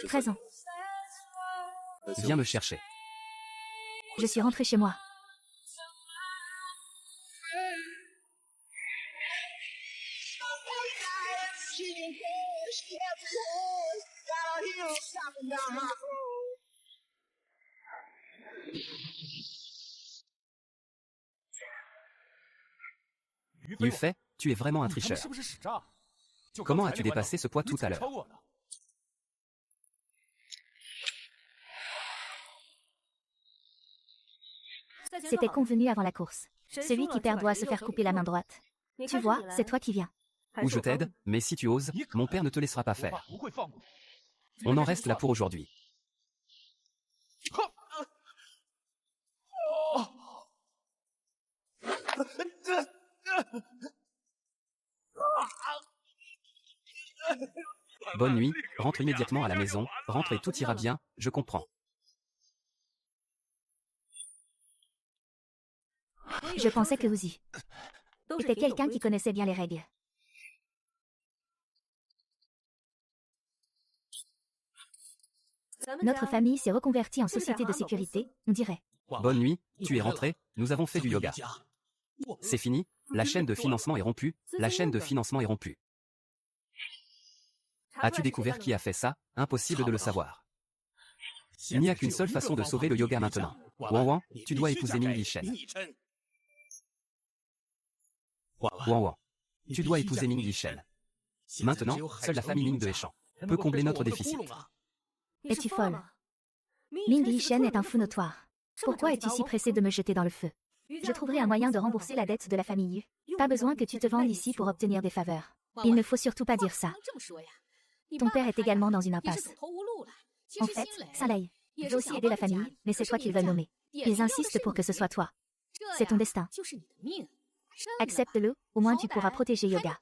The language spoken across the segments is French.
13 ans. Viens me chercher. Je suis rentrée chez moi. Yufei, tu es vraiment un tricheur. Comment as-tu dépassé ce poids tout à l'heure? C'était convenu avant la course. Celui qui perd doit se faire couper la main droite. Tu vois, c'est toi qui viens. Ou je t'aide, mais si tu oses, mon père ne te laissera pas faire. On en reste là pour aujourd'hui. Bonne nuit, rentre immédiatement à la maison, rentre et tout ira bien, je comprends. Je pensais que vous y était quelqu'un qui connaissait bien les règles. Notre famille s'est reconvertie en société de sécurité, on dirait. Bonne nuit, tu es rentré, nous avons fait du yoga. C'est fini, la chaîne de financement est rompue, la chaîne de financement est rompue. As-tu découvert qui a fait ça? Impossible de le savoir. Il n'y a qu'une seule façon de sauver le yoga maintenant. Wang Wang, tu dois épouser Ming Lishen. Wang Wang, tu dois épouser Ming Lishen. Maintenant, seule la famille Ming de Heishan peut combler notre déficit. Es-tu folle? Ming Lishen est un fou notoire. Pourquoi es-tu si pressé de me jeter dans le feu? Je trouverai un moyen de rembourser la dette de la famille Yu. Pas besoin que tu te vendes ici pour obtenir des faveurs. Il ne faut surtout pas dire ça. Ton père est également dans une impasse. En fait, Salai veut aussi aider la famille, mais c'est toi qu'ils veulent nommer. Ils insistent pour que ce soit toi. C'est ton destin. Accepte-le, au moins tu pourras protéger Yoga.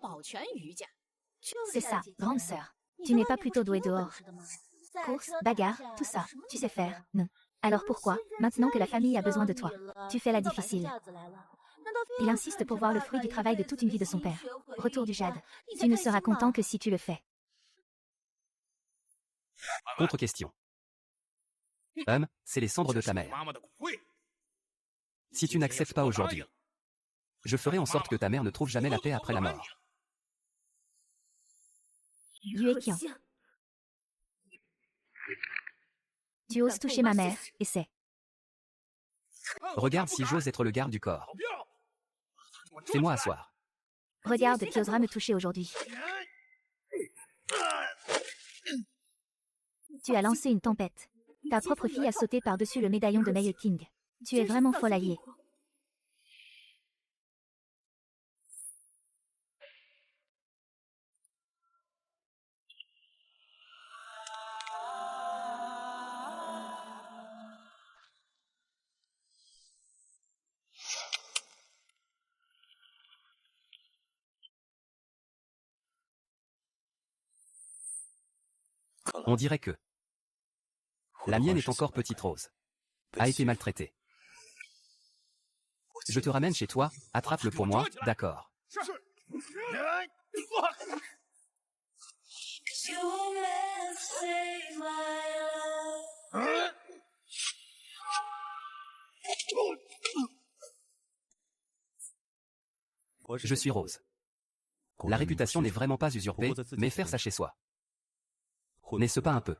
C'est ça, grande sœur. Tu n'es pas plutôt douée dehors. Course, bagarre, tout ça, tu sais faire, non. Alors pourquoi, maintenant que la famille a besoin de toi, tu fais la difficile? Il insiste pour voir le fruit du travail de toute une vie de son père. Retour du jade. Tu ne seras content que si tu le fais. Contre-question. C'est les cendres de ta mère. Si tu n'acceptes pas aujourd'hui, je ferai en sorte que ta mère ne trouve jamais la paix après la mort. Yue Qian. Tu oses toucher ma mère, et c'est... Regarde si j'ose être le garde du corps. Fais-moi asseoir. Regarde qui osera me toucher aujourd'hui. Tu as lancé une tempête. Ta propre fille a sauté par-dessus le médaillon de Mei King. Tu es vraiment folle alliée. On dirait que la mienne est encore petite rose. A été maltraitée. Je te ramène chez toi, attrape-le pour moi, d'accord. Je suis Rose. La réputation n'est vraiment pas usurpée, mais faire ça chez soi. N'est-ce pas un peu?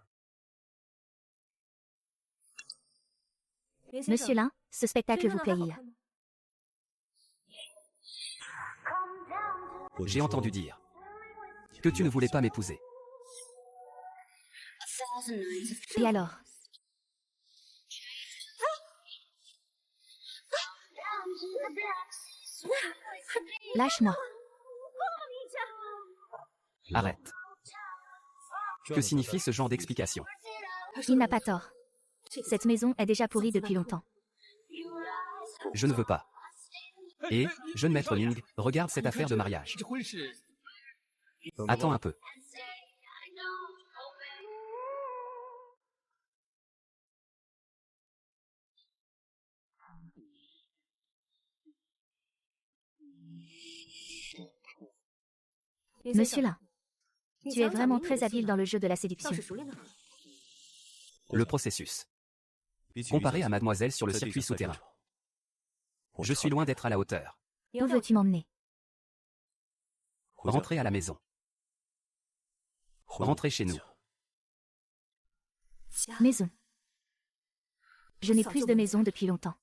Monsieur Lin, ce spectacle vous plaît-il? J'ai entendu dire que tu ne voulais pas m'épouser. Et alors? Lâche-moi. Arrête. Que signifie ce genre d'explication? Il n'a pas tort. Cette maison est déjà pourrie depuis longtemps. Je ne veux pas. Et, jeune maître Ling, regarde cette affaire de mariage. Attends un peu. Monsieur Lin. Tu es vraiment très habile dans le jeu de la séduction. Le processus. Comparé à mademoiselle sur le circuit souterrain. Je suis loin d'être à la hauteur. Où veux-tu m'emmener? Rentrer à la maison. Rentrer chez nous. Maison. Je n'ai plus de maison depuis longtemps.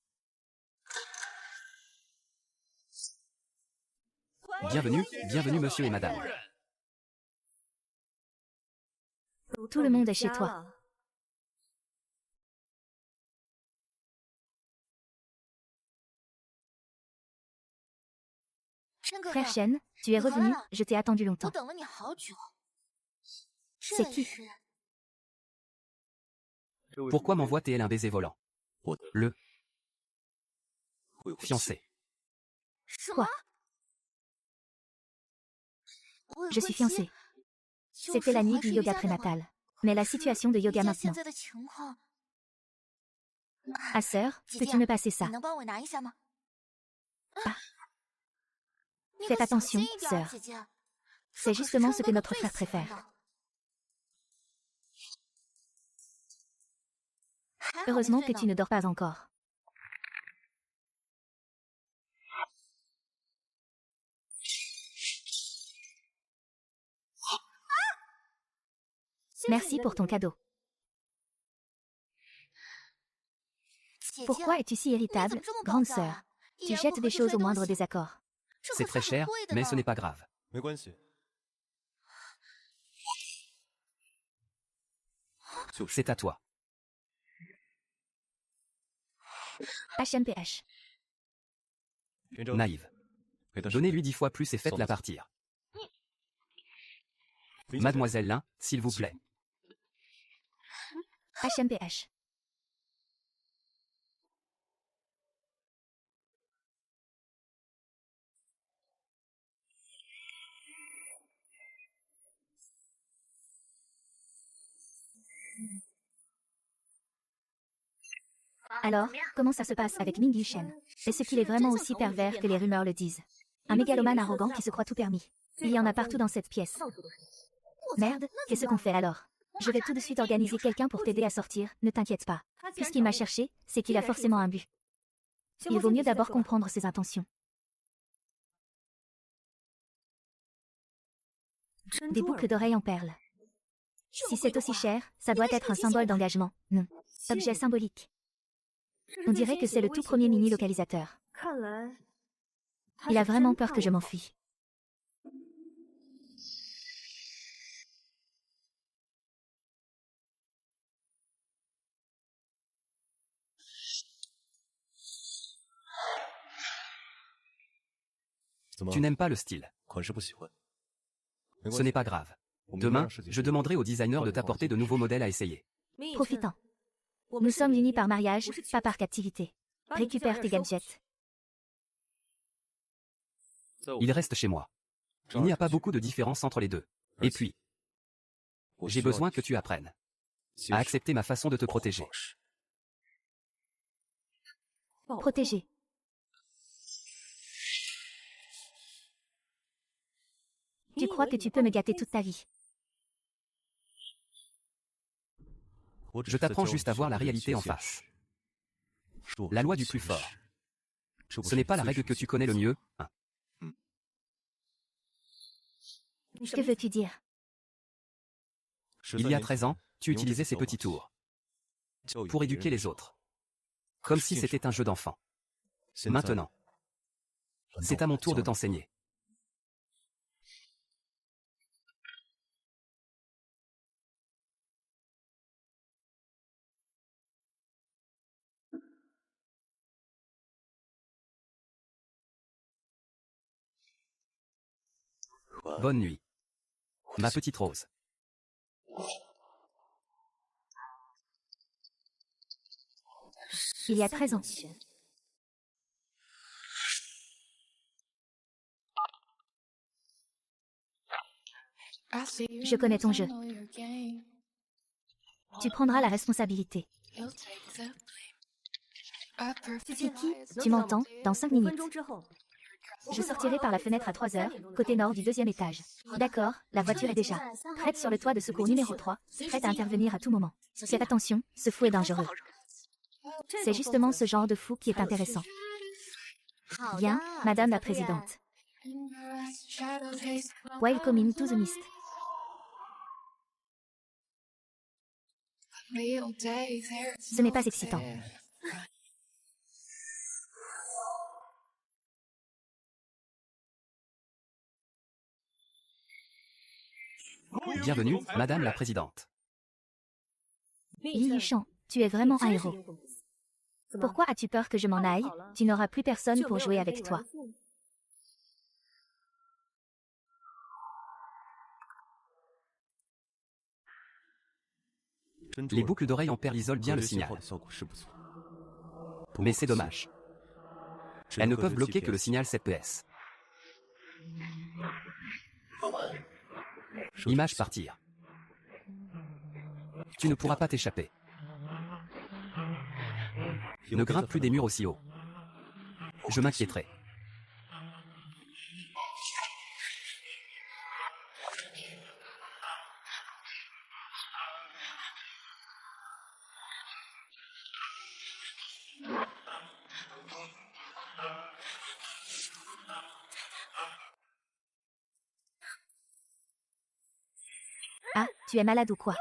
Bienvenue, bienvenue monsieur et madame. Tout le monde est chez toi. Frère Shen, tu es revenu, je t'ai attendu longtemps. C'est qui? Pourquoi m'envoie-t-elle un baiser volant? Le fiancé. Quoi? Je suis fiancée. C'était la nuit du yoga prénatal. Mais la situation de yoga maintenant. Ah sœur, peux-tu me passer ça? Ah. Faites attention, sœur. C'est justement ce que notre frère préfère. Heureusement que tu ne dors pas encore. Merci pour ton cadeau. Pourquoi es-tu si irritable, grande sœur? Tu jettes des choses au moindre désaccord. C'est très cher, mais ce n'est pas grave. C'est à toi. HMPH. Naïve. Donnez-lui 10 fois plus et faites-la partir. Mademoiselle Lin, s'il vous plaît. HMPH. Alors, comment ça se passe avec Ming Yushen? Est-ce qu'il est vraiment aussi pervers que les rumeurs le disent? Un mégalomane arrogant qui se croit tout permis. Il y en a partout dans cette pièce. Merde, qu'est-ce qu'on fait alors? Je vais tout de suite organiser quelqu'un pour t'aider à sortir, ne t'inquiète pas. Puisqu'il m'a cherché, c'est qu'il a forcément un but. Il vaut mieux d'abord comprendre ses intentions. Des boucles d'oreilles en perles. Si c'est aussi cher, ça doit être un symbole d'engagement, non. Objet symbolique. On dirait que c'est le tout premier mini-localisateur. Il a vraiment peur que je m'enfuie. Tu n'aimes pas le style. Ce n'est pas grave. Demain, je demanderai au designer de t'apporter de nouveaux modèles à essayer. Profitant. Nous sommes unis par mariage, pas par captivité. Récupère tes gadgets. Il reste chez moi. Il n'y a pas beaucoup de différence entre les deux. Et puis, j'ai besoin que tu apprennes à accepter ma façon de te protéger. Protégé. Tu crois que tu peux me gâter toute ta vie? Je t'apprends juste à voir la réalité en face. La loi du plus fort. Ce n'est pas la règle que tu connais le mieux, hein. Que veux-tu dire? Il y a 13 ans, tu utilisais ces petits tours pour éduquer les autres. Comme si c'était un jeu d'enfant. Maintenant, c'est à mon tour de t'enseigner. Bonne nuit, ma petite Rose. Il y a 13 ans. Je connais ton jeu. Tu prendras la responsabilité. Kiki, tu m'entends, dans 5 minutes. Je sortirai par la fenêtre à 3 heures, côté nord du 2e étage. D'accord, la voiture est déjà prête sur le toit de secours numéro 3, prête à intervenir à tout moment. Faites attention, ce fou est dangereux. C'est justement ce genre de fou qui est intéressant. Bien, Madame la Présidente. Welcome to the mist. Ce n'est pas excitant. Bienvenue, Madame la Présidente. Li Yuchang, tu es vraiment un héros. Pourquoi as-tu peur que je m'en aille? Tu n'auras plus personne pour jouer avec toi. Les boucles d'oreilles en perle isolent bien le signal. Mais c'est dommage. Elles ne peuvent bloquer que le signal 7PS. Image partir. Tu ne pourras pas t'échapper. Ne grimpe plus des murs aussi haut. Je m'inquiéterai. Ah, tu es malade ou quoi?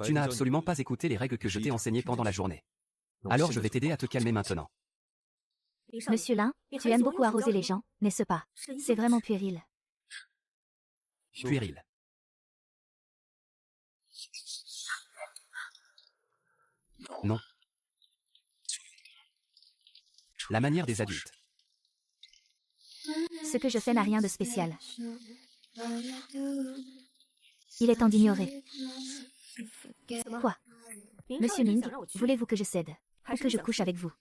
Tu n'as absolument pas écouté les règles que je t'ai enseignées pendant la journée. Alors je vais t'aider à te calmer maintenant. Monsieur Lin, tu aimes beaucoup arroser les gens, n'est-ce pas? C'est vraiment puéril. Puéril. Non. La manière des adultes. Ce que je fais n'a rien de spécial. Il est temps d'ignorer. Quoi? Monsieur Ming, voulez-vous que je cède? Ou que je couche avec vous?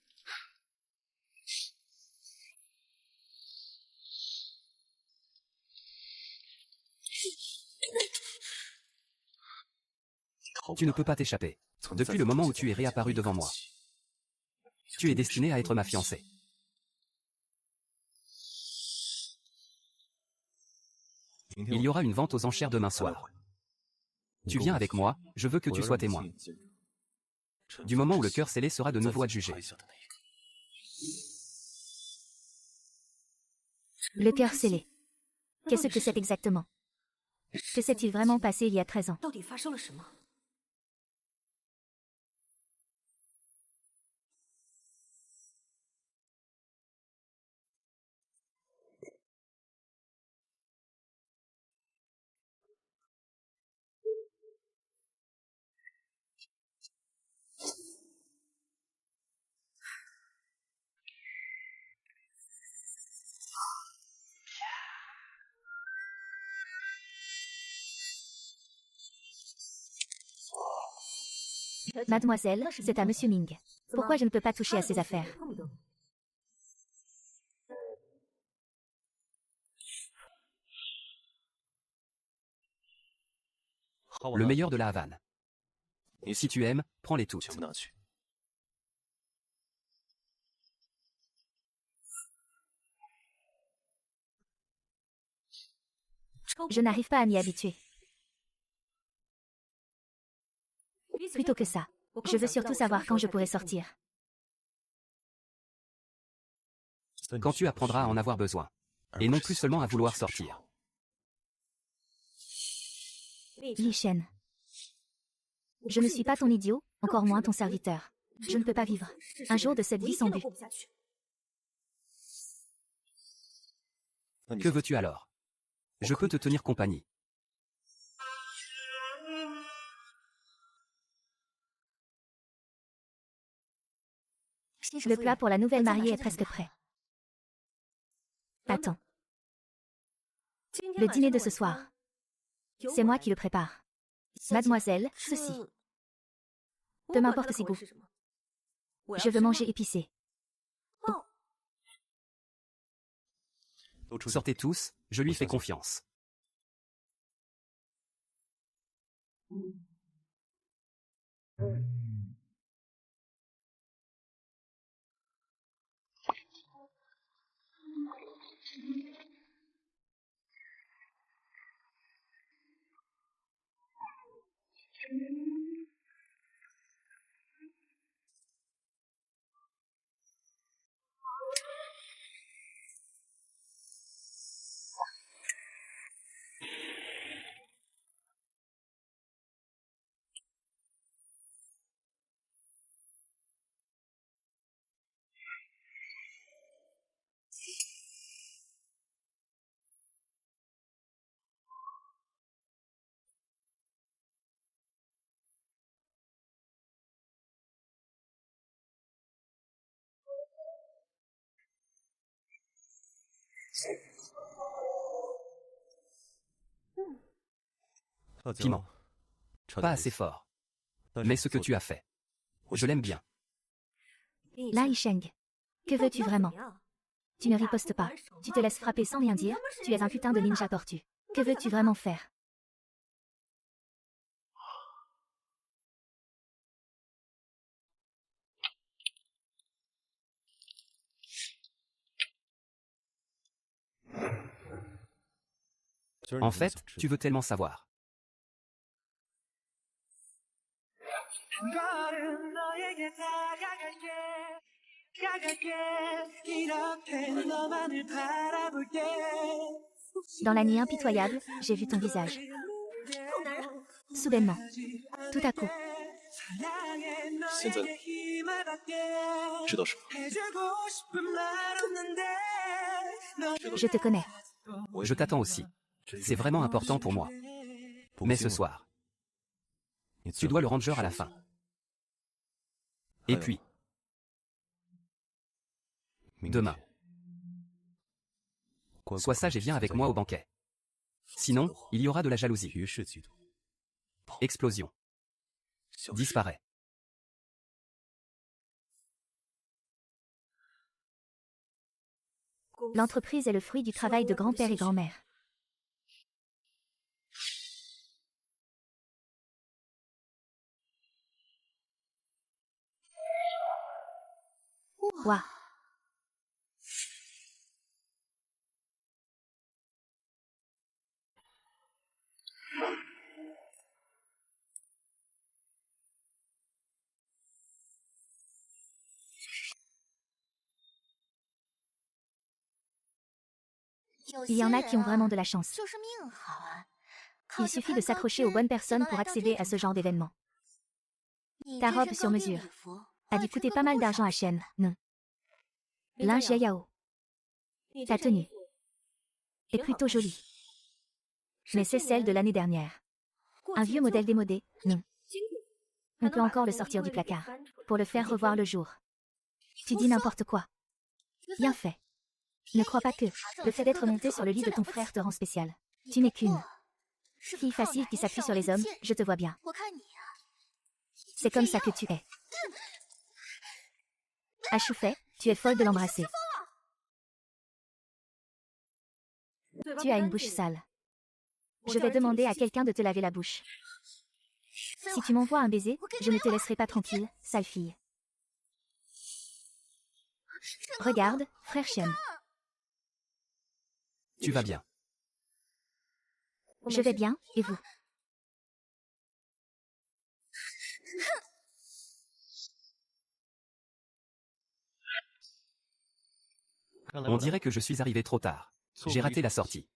Tu ne peux pas t'échapper. Depuis le moment où tu es réapparu devant moi. Tu es destiné à être ma fiancée. Il y aura une vente aux enchères demain soir. Tu viens avec moi, je veux que tu sois témoin. Du moment où le cœur scellé sera de nouveau adjugé. Le cœur scellé. Qu'est-ce que c'est exactement? Que s'est-il vraiment passé il y a 13 ans? Mademoiselle, c'est à Monsieur Ming. Pourquoi je ne peux pas toucher à ses affaires? Le meilleur de la Havane. Si tu aimes, prends-les toutes. Je n'arrive pas à m'y habituer. Plutôt que ça, je veux surtout savoir quand je pourrai sortir. Quand tu apprendras à en avoir besoin. Et non plus seulement à vouloir sortir. Li Shen. Je ne suis pas ton idiot, encore moins ton serviteur. Je ne peux pas vivre un jour de cette vie sans but. Que veux-tu alors? Je peux te tenir compagnie. Le plat pour la nouvelle mariée est presque prêt. Attends. Le dîner de ce soir. C'est moi qui le prépare. Mademoiselle, ceci. Peu m'importe ses goûts. Je veux manger épicé. Sortez tous, je lui fais confiance. Piment. Pas assez fort. Mais ce que tu as fait. Je l'aime bien. Lai Sheng. Que veux-tu vraiment? Tu ne ripostes pas. Tu te laisses frapper sans rien dire. Tu es un putain de ninja tortue. Que veux-tu vraiment faire? En fait, tu veux tellement savoir. Dans la nuit impitoyable, j'ai vu ton visage. Soudainement. Tout à coup. Je te connais. Je t'attends aussi. C'est vraiment important pour moi. Mais ce soir, tu dois le ranger à la fin. Et puis, demain, sois sage et viens avec moi au banquet. Sinon, il y aura de la jalousie. Explosion. Disparaît. L'entreprise est le fruit du travail de grand-père et grand-mère. Ouah. Il y en a qui ont vraiment de la chance. Il suffit de s'accrocher aux bonnes personnes pour accéder à ce genre d'événement. Ta robe sur mesure a dû coûter pas mal d'argent à Shen, non? Linge Yayao. Ta tenue est plutôt jolie. Mais c'est celle de l'année dernière. Un vieux modèle démodé, non? On peut encore le sortir du placard pour le faire revoir le jour. Tu dis n'importe quoi. Bien fait. Ne crois pas que le fait d'être monté sur le lit de ton frère te rend spécial. Tu n'es qu'une fille facile qui s'appuie sur les hommes, je te vois bien. C'est comme ça que tu es. À Choufei, tu es folle de l'embrasser. Tu as une bouche sale. Je vais demander à quelqu'un de te laver la bouche. Si tu m'envoies un baiser, je ne te laisserai pas tranquille, sale fille. Regarde, frère Shen. Tu vas bien. Je vais bien, et vous? On dirait que je suis arrivé trop tard. J'ai raté la sortie.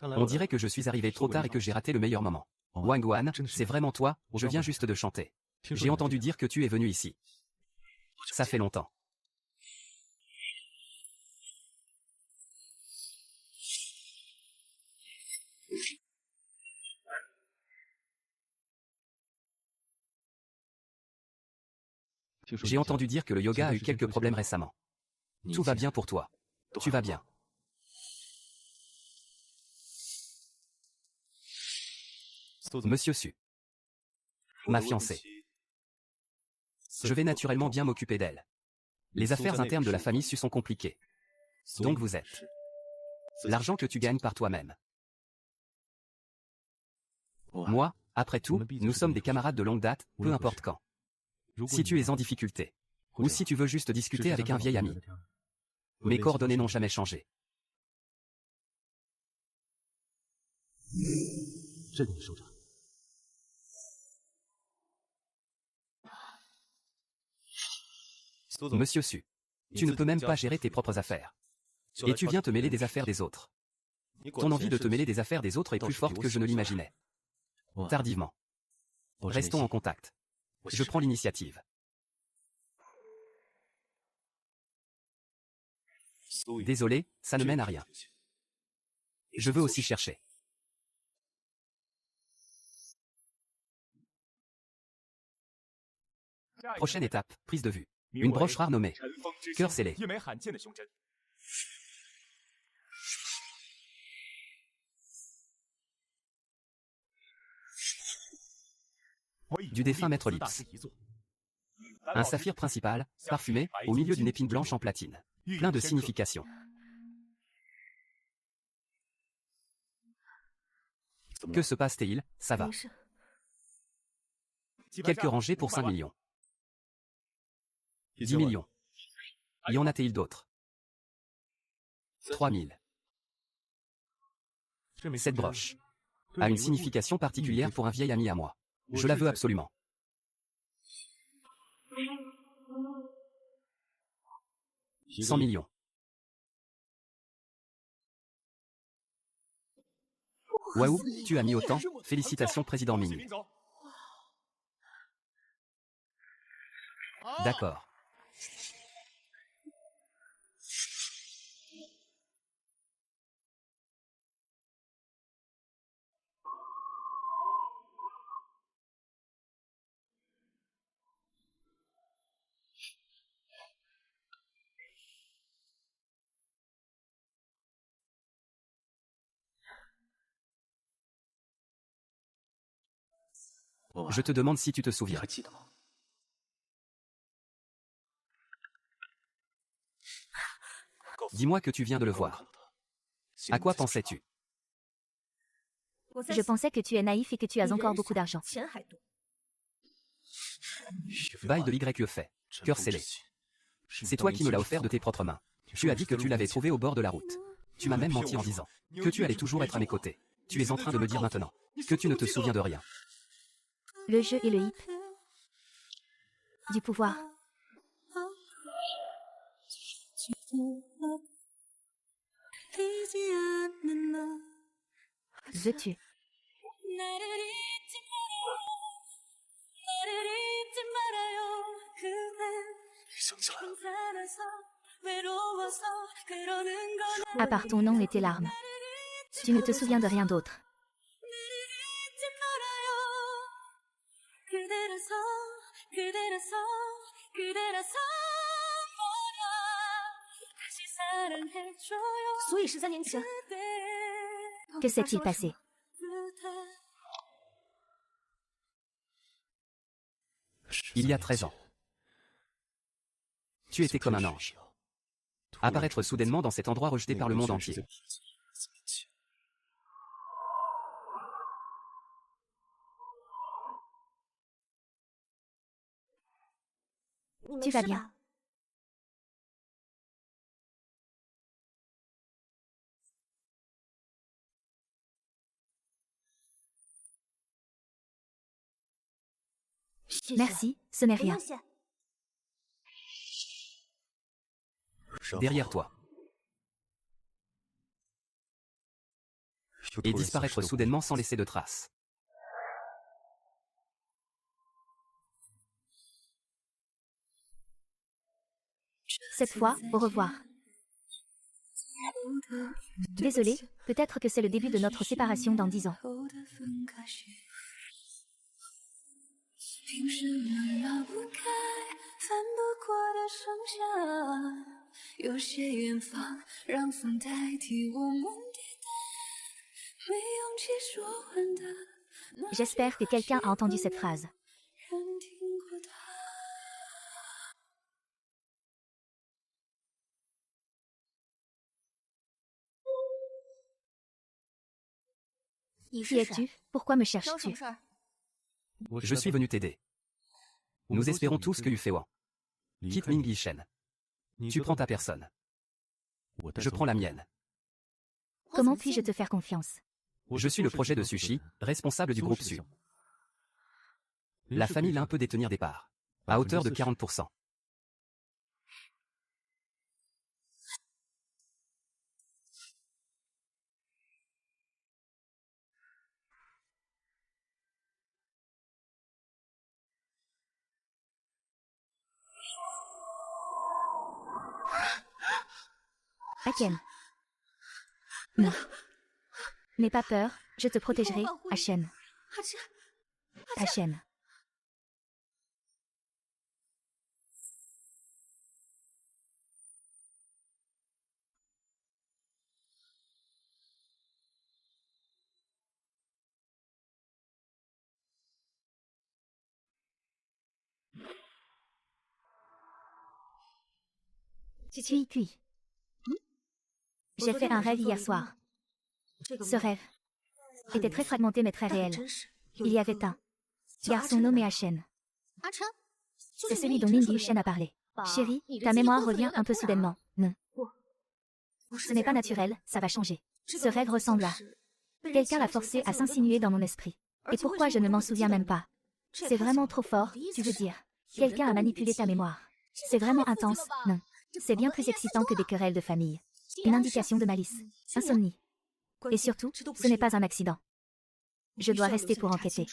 On dirait que je suis arrivé trop tard et que j'ai raté le meilleur moment. Wang Guan, c'est vraiment toi, je viens juste de chanter. J'ai entendu dire que tu es venu ici. Ça fait longtemps. J'ai entendu dire que le yoga a eu quelques problèmes récemment. Tout va bien pour toi. Tu vas bien. Monsieur Su. Ma fiancée. Je vais naturellement bien m'occuper d'elle. Les affaires internes de la famille Su sont compliquées. Donc vous êtes. L'argent que tu gagnes par toi-même. Moi, après tout, nous sommes des camarades de longue date, peu importe quand. Si tu es en difficulté, ou si tu veux juste discuter avec un vieil ami, mes coordonnées n'ont jamais changé. Monsieur Su, tu ne peux même pas gérer tes propres affaires. Et tu viens te mêler des affaires des autres. Ton envie de te mêler des affaires des autres est plus forte que je ne l'imaginais. Tardivement. Restons en contact. Je prends l'initiative. Désolé, ça ne mène à rien. Je veux aussi chercher. Prochaine étape, prise de vue. Une broche rare nommée Cœur scellé. Du défunt maître Lips. Un saphir principal, parfumé, au milieu d'une épine blanche en platine. Plein de significations. Que se passe-t-il, ça va. Quelques rangées pour 5 millions. 10 millions. Y en a-t-il d'autres? 3000. Cette broche a une signification particulière pour un vieil ami à moi. Je la veux absolument. « 100 millions. Waouh, tu as mis autant, félicitations président Ming. D'accord. Je te demande si tu te souviens. Dis-moi que tu viens de le voir. À quoi pensais-tu? Je pensais que tu es naïf et que tu as encore beaucoup d'argent. Bail de l'Y fait. Cœur scellé. C'est toi qui me l'as offert de tes propres mains. Tu as dit que tu l'avais trouvé au bord de la route. Tu m'as même menti en disant que tu allais toujours être à mes côtés. Tu es en train de me dire maintenant que tu ne te souviens de rien. Le jeu et le hip. Du pouvoir. Veux-tu? À part ton nom et tes larmes. Tu ne te souviens de rien d'autre. Que s'est-il passé? Il y a 13 ans. Tu étais comme un ange. Apparaître soudainement dans cet endroit rejeté par le monde entier. Tu vas bien? Merci, ce n'est rien. Derrière toi. Et disparaître soudainement sans laisser de traces. Cette fois, au revoir. Désolé, peut-être que c'est le début de notre séparation dans 10 ans. J'espère que quelqu'un a entendu cette phrase. Qui es-tu? Pourquoi me cherches-tu? Je suis venu t'aider. Nous espérons tous que Yu Feiwan quitte Ming Yishen. Tu prends ta personne. Je prends la mienne. Comment puis-je te faire confiance? Je suis le projet de Sushi, responsable du groupe Su. La famille Lin peut détenir des parts, à hauteur de 40%. Aken. Non. N'aie pas peur, je te protégerai, Achen. Achen. Puis. J'ai fait un rêve hier soir. Ce rêve était très fragmenté mais très réel. Il y avait un garçon nommé Achen. C'est celui dont Ming Yishen a parlé. Chérie, ta mémoire revient un peu soudainement. Non. Ce n'est pas naturel, ça va changer. Ce rêve ressemble à... Quelqu'un l'a forcé à s'insinuer dans mon esprit. Et pourquoi je ne m'en souviens même pas? C'est vraiment trop fort, tu veux dire. Quelqu'un a manipulé ta mémoire. C'est vraiment intense, non. C'est bien plus excitant que des querelles de famille. Une indication de malice. Insomnie. Et surtout, ce n'est pas un accident. Je dois rester pour enquêter.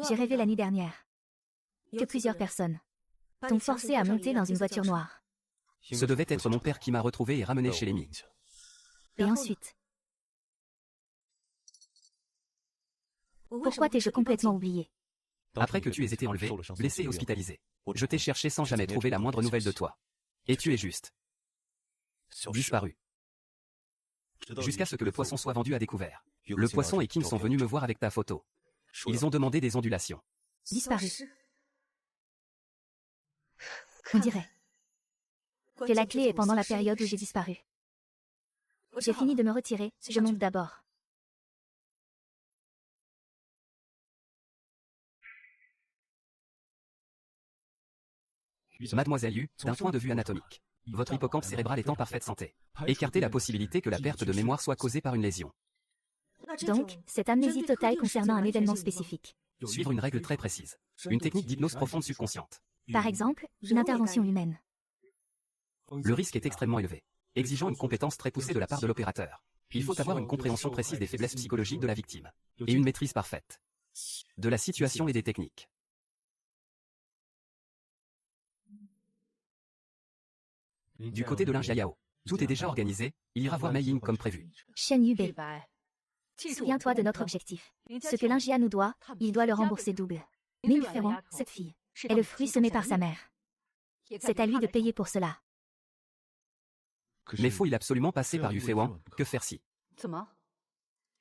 J'ai rêvé la nuit dernière que plusieurs personnes t'ont forcé à monter dans une voiture noire. Ce devait être mon père qui m'a retrouvé et ramené chez les Ming. Et ensuite... Pourquoi t'ai-je complètement oublié? Après que tu aies été enlevé, blessé et hospitalisé, je t'ai cherché sans jamais trouver la moindre nouvelle de toi. Et tu es juste disparu. Jusqu'à ce que le poisson soit vendu à découvert. Le poisson et Kim sont venus me voir avec ta photo. Ils ont demandé des ondulations. Disparu. On dirait que la clé est pendant la période où j'ai disparu. J'ai fini de me retirer, je monte d'abord. Mademoiselle Yu, d'un point de vue anatomique, votre hippocampe cérébral est en parfaite santé. Écartez la possibilité que la perte de mémoire soit causée par une lésion. Donc, cette amnésie totale concernant un événement spécifique. Suivre une règle très précise. Une technique d'hypnose profonde subconsciente. Par exemple, une intervention humaine. Le risque est extrêmement élevé, exigeant une compétence très poussée de la part de l'opérateur. Il faut avoir une compréhension précise des faiblesses psychologiques de la victime. Et une maîtrise parfaite de la situation et des techniques. Du côté de Linjia Yao, tout est déjà organisé, il ira voir Mei Ying comme prévu. Shen Yubei. Souviens-toi de notre objectif. Ce que Linjia nous doit, il doit le rembourser double. Ming Feiwan, cette fille, est le fruit semé par sa mère. C'est à lui de payer pour cela. Mais faut-il absolument passer par Yu Feiwan? Que faire si?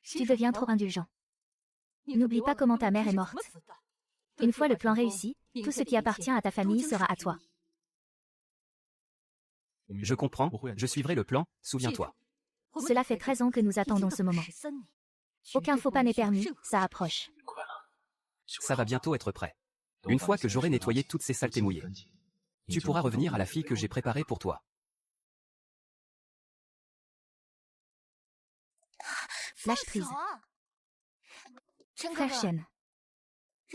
Tu deviens trop indulgent. N'oublie pas comment ta mère est morte. Une fois le plan réussi, tout ce qui appartient à ta famille sera à toi. Je comprends, je suivrai le plan, souviens-toi. Cela fait 13 ans que nous attendons ce moment. Aucun faux pas n'est permis, ça approche. Ça va bientôt être prêt. Une fois que j'aurai nettoyé toutes ces saletés mouillées, tu pourras revenir à la fille que j'ai préparée pour toi. Lâche prise. Frère Shen.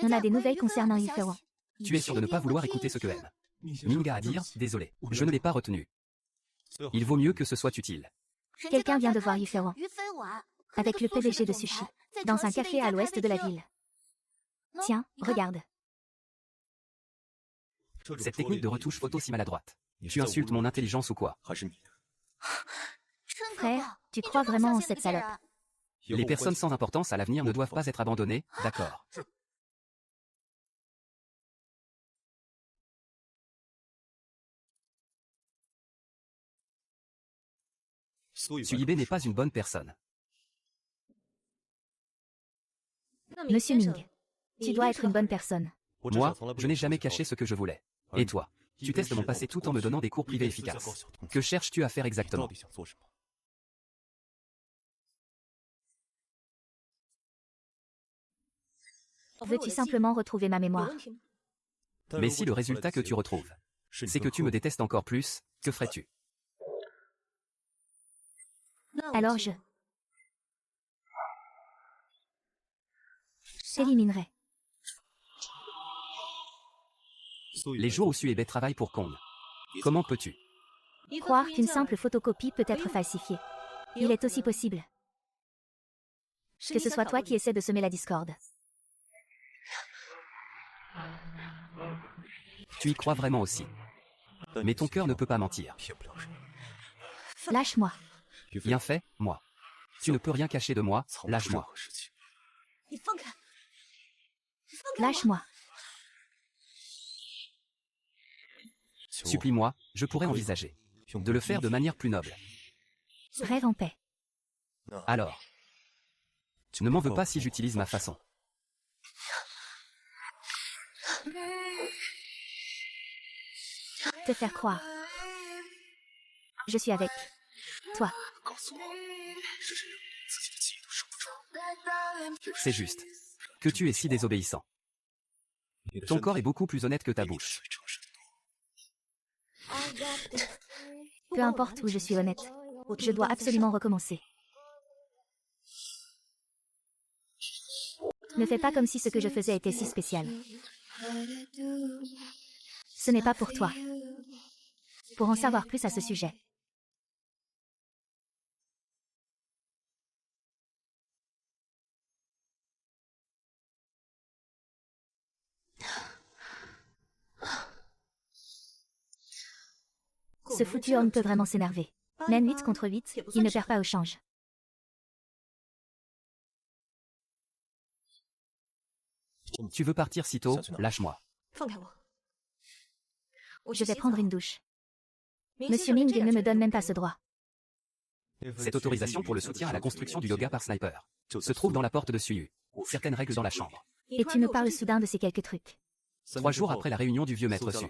On a des nouvelles concernant Yu Feiwan. Tu es sûr de ne pas vouloir écouter ce que M. Ming a à dire? Désolé, je ne l'ai pas retenu. Il vaut mieux que ce soit utile. Quelqu'un vient de voir Yu Feiwan avec le PDG de Sushi, dans un café à l'ouest de la ville. Tiens, regarde. Cette technique de retouche photo si maladroite. Tu insultes mon intelligence ou quoi? Frère, tu crois vraiment en cette salope? Les personnes sans importance à l'avenir ne doivent pas être abandonnées, d'accord. Suyibe n'est pas une bonne personne. Monsieur Ming, Tu dois être une bonne personne. Moi, je n'ai jamais caché ce que je voulais. Et toi, tu testes mon passé tout en me donnant des cours privés efficaces. Que cherches-tu à faire exactement? Veux-tu simplement retrouver ma mémoire? Mais si le résultat que tu retrouves, c'est que tu me détestes encore plus, que ferais-tu? Alors je t'éliminerai. Les jours où Suebe travaille pour Kong. Comment peux-tu? Croire qu'une simple photocopie peut être falsifiée. Il est aussi possible que ce soit toi qui essaies de semer la discorde. Tu y crois vraiment aussi. Mais ton cœur ne peut pas mentir. Lâche-moi. Bien fait, moi. Tu ne peux rien cacher de moi, lâche-moi. Lâche-moi. Supplie-moi, je pourrais envisager de le faire de manière plus noble. Rêve en paix. Alors, ne m'en veux pas si j'utilise ma façon. Te faire croire. Je suis avec toi. C'est juste que tu es si désobéissant. Ton corps est beaucoup plus honnête que ta bouche. Peu importe où je suis honnête, je dois absolument recommencer. Ne fais pas comme si ce que je faisais était si spécial. Ce n'est pas pour toi. Pour en savoir plus à ce sujet, ce foutu homme peut vraiment s'énerver. Même 8 contre 8, il ne perd pas au change. Tu veux partir si tôt, lâche-moi. Je vais prendre une douche. Monsieur Ming ne me donne même pas ce droit. Cette autorisation pour le soutien à la construction du yoga par sniper se trouve dans la porte de Suyu. Certaines règles dans la chambre. Et tu me parles soudain de ces quelques trucs. 3 jours après la réunion du vieux maître Su.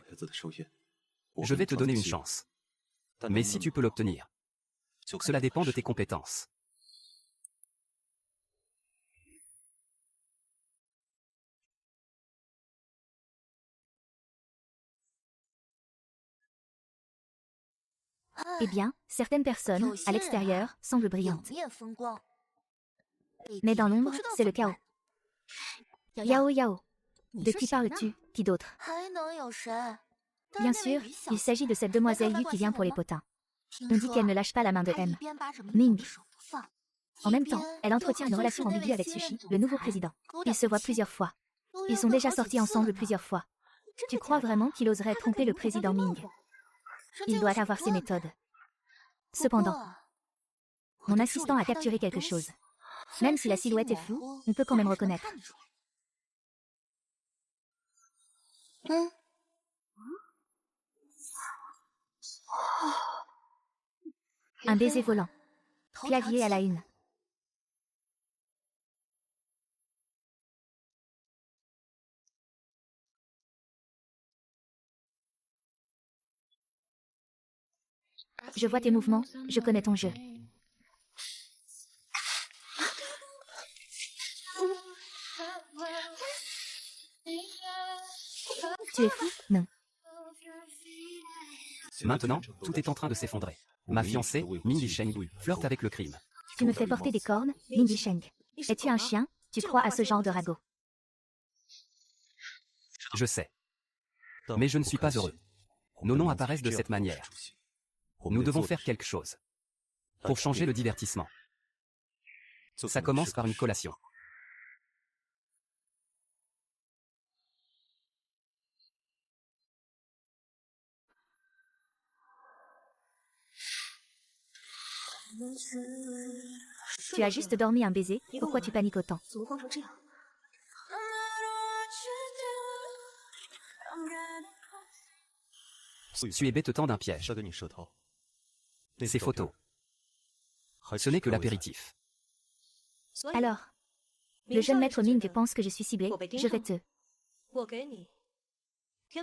Je vais te donner une chance. Mais si tu peux l'obtenir, cela dépend de tes compétences. Eh bien, certaines personnes, à l'extérieur, semblent brillantes. Mais dans l'ombre, c'est le chaos. Yao Yao. De qui parles-tu? Qui d'autre? Bien sûr, il s'agit de cette demoiselle Yu qui vient pour les potins. On dit qu'elle ne lâche pas la main de M. Ming. En même temps, elle entretient une relation ambiguë avec Sushi, le nouveau président. Ils se voient plusieurs fois. Ils sont déjà sortis ensemble plusieurs fois. Tu crois vraiment qu'il oserait tromper le président Ming? Il doit avoir ses méthodes. Cependant, mon assistant a capturé quelque chose. Même si la silhouette est floue, on peut quand même reconnaître. Un baiser volant. Clavier à la une. Je vois tes mouvements, je connais ton jeu. Tu es fou? Non. Maintenant, tout est en train de s'effondrer. Ma fiancée, Mindy Sheng, flirte avec le crime. Tu me fais porter des cornes, Mindy Sheng. Es-tu un chien? Tu crois à ce genre de ragot? Je sais. Mais je ne suis pas heureux. Nos noms apparaissent de cette manière. Nous devons faire quelque chose pour changer le divertissement. Ça commence par une collation. Tu as juste dormi un baiser, pourquoi tu paniques autant? Suebe te tend d'un piège. Ces photos. Ce n'est que l'apéritif. Alors, Le jeune maître Ming pense que je suis ciblée, je vais te...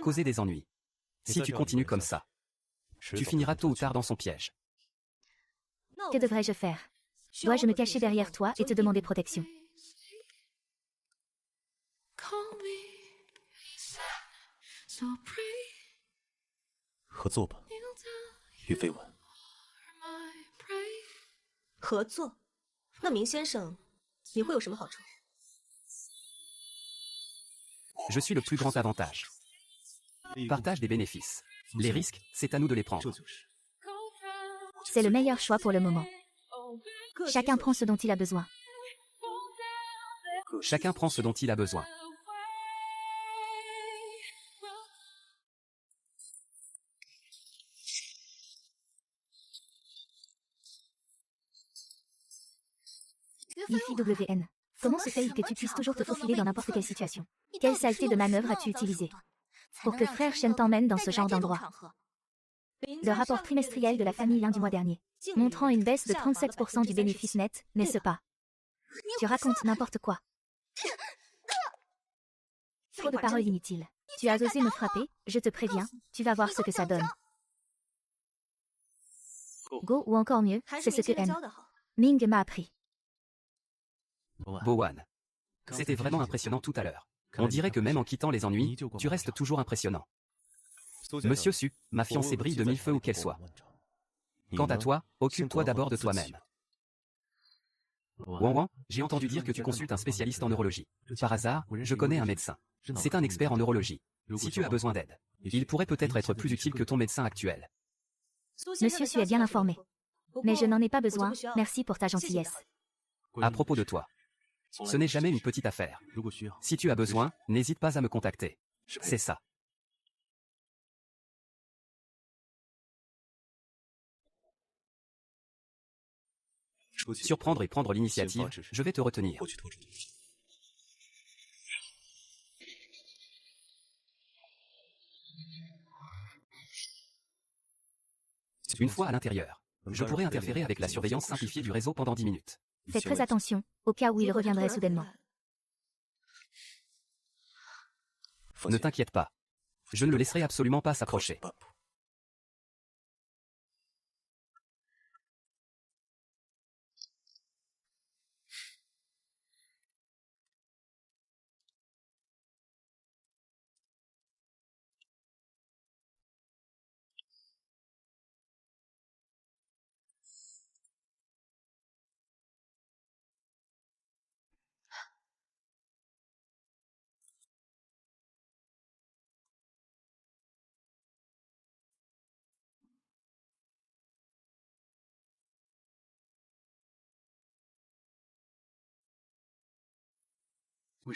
Causer des ennuis. Si tu continues comme ça, tu finiras tôt ou tard dans son piège. Que devrais-je faire? Dois-je me cacher derrière toi et te demander protection? 合作吧，于飞文。合作？那明先生，你会有什么好处？ Je suis le plus grand avantage. Partage des bénéfices. Les risques, c'est à nous de les prendre. 这就是。 C'est le meilleur choix pour le moment. Chacun prend ce dont il a besoin. Chacun prend ce dont il a besoin. YFIWN. Comment se fait-il que tu puisses toujours te faufiler dans n'importe quelle situation? Quelle saleté de manœuvre as-tu utilisée pour que frère Shen t'emmène dans ce genre d'endroit? Le rapport trimestriel de la famille Lin du mois dernier, montrant une baisse de 37% du bénéfice net, n'est-ce pas? Tu racontes n'importe quoi. Trop de paroles inutiles. Tu as osé me frapper, je te préviens, tu vas voir ce que ça donne. Go ou encore mieux, c'est ce que Ming m'a appris. Bowan. C'était vraiment impressionnant tout à l'heure. On dirait que même en quittant les ennuis, tu restes toujours impressionnant. Monsieur Su, ma fiancée brille de mille feux où qu'elle soit. Quant à toi, occupe-toi d'abord de toi-même. Wang Wang, j'ai entendu dire que tu consultes un spécialiste en neurologie. Par hasard, je connais un médecin. C'est un expert en neurologie. Si tu as besoin d'aide, il pourrait peut-être être plus utile que ton médecin actuel. Monsieur Su est bien informé. Mais je n'en ai pas besoin, merci pour ta gentillesse. À propos de toi, ce n'est jamais une petite affaire. Si tu as besoin, n'hésite pas à me contacter. C'est ça. Surprendre et prendre l'initiative, je vais te retenir. Une fois à l'intérieur, je pourrais interférer avec la surveillance simplifiée du réseau pendant 10 minutes. Fais très attention, au cas où il reviendrait soudainement. Ne t'inquiète pas. Je ne le laisserai absolument pas s'approcher.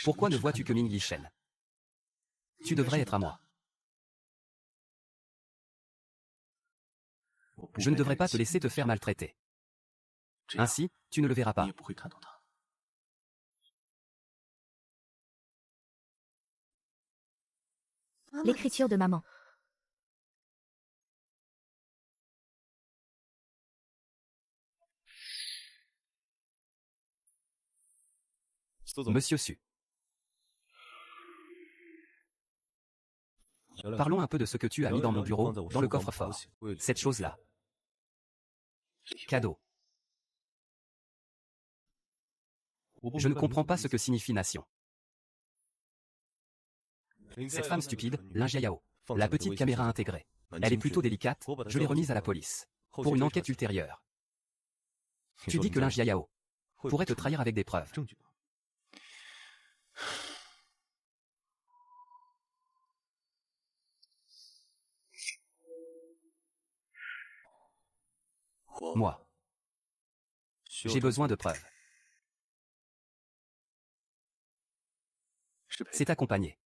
Pourquoi ne vois-tu que Ming Li Shen? Tu devrais être à moi. Je ne devrais pas te laisser te faire maltraiter. Ainsi, tu ne le verras pas. L'écriture de maman. Monsieur Su. Parlons un peu de ce que tu as mis dans mon bureau, dans le coffre-fort. Cette chose-là. Cadeau. Je ne comprends pas ce que signifie nation. Cette femme stupide, Lin Jiayao, la petite caméra intégrée. Elle est plutôt délicate, je l'ai remise à la police. Pour une enquête ultérieure. Tu dis que Lin Jiayao pourrait te trahir avec des preuves. Moi. J'ai besoin de preuves. C'est accompagné.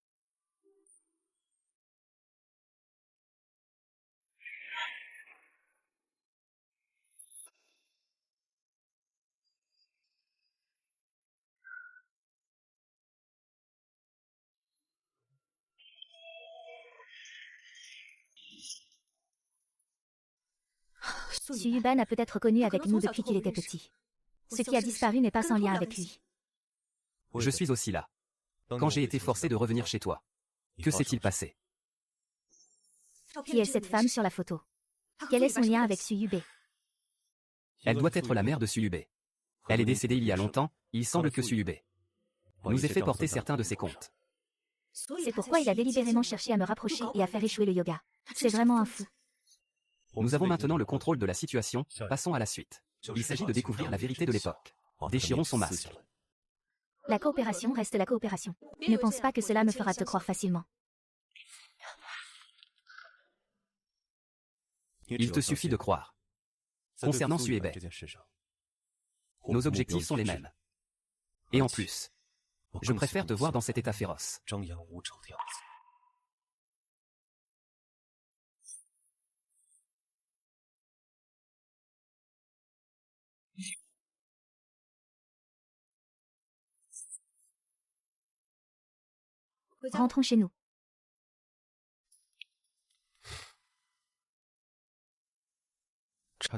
Su Yuban a peut-être connu avec nous depuis qu'il était petit. Ce qui a disparu n'est pas sans lien avec lui. Je suis aussi là. Quand j'ai été forcé de revenir chez toi. Que s'est-il passé? Qui est cette femme sur la photo? Quel est son lien avec Su Yubei? Elle doit être la mère de Su Yubei. Elle est décédée il y a longtemps, il semble que Su Yubei nous ait fait porter certains de ses comptes. C'est pourquoi il a délibérément cherché à me rapprocher et à faire échouer le yoga. C'est vraiment un fou. Nous avons maintenant le contrôle de la situation, passons à la suite. Il s'agit de découvrir la vérité de l'époque. Déchirons son masque. La coopération reste la coopération. Ne pense pas que cela me fera te croire facilement. Il te suffit de croire. Concernant Su Yubei, nos objectifs sont les mêmes. Et en plus, je préfère te voir dans cet état féroce. Rentrons chez nous.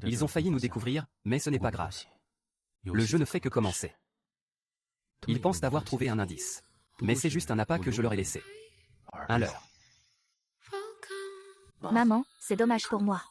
Ils ont failli nous découvrir, mais ce n'est pas grave. Le jeu ne fait que commencer. Ils pensent avoir trouvé un indice. Mais c'est juste un appât que je leur ai laissé. Un leurre. Maman, c'est dommage pour moi.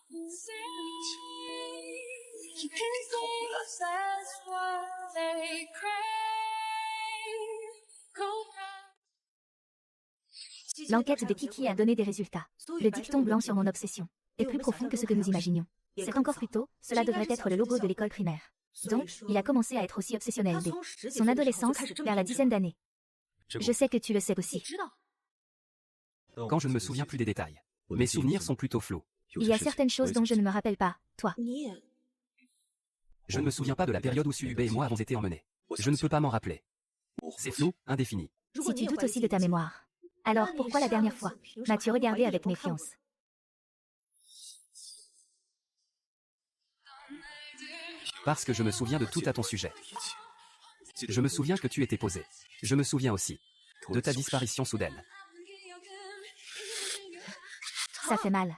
L'enquête de Kiki a donné des résultats. Le dicton blanc sur mon obsession est plus profond que ce que nous imaginions. C'est encore plus tôt, cela devrait être le logo de l'école primaire. Donc, il a commencé à être aussi obsessionnel dès son adolescence, vers la dizaine d'années. Je sais que tu le sais aussi. Quand je ne me souviens plus des détails. Mes souvenirs sont plutôt flous. Il y a certaines choses dont je ne me rappelle pas, toi. Je ne me souviens pas de la période où Su Yubei et moi avons été emmenés. Je ne peux pas m'en rappeler. C'est flou, indéfini. Si tu doutes aussi de ta mémoire, alors pourquoi la dernière fois m'as-tu regardé avec méfiance? Parce que je me souviens de tout à ton sujet. Je me souviens que tu étais posé. Je me souviens aussi de ta disparition soudaine. Ça fait mal.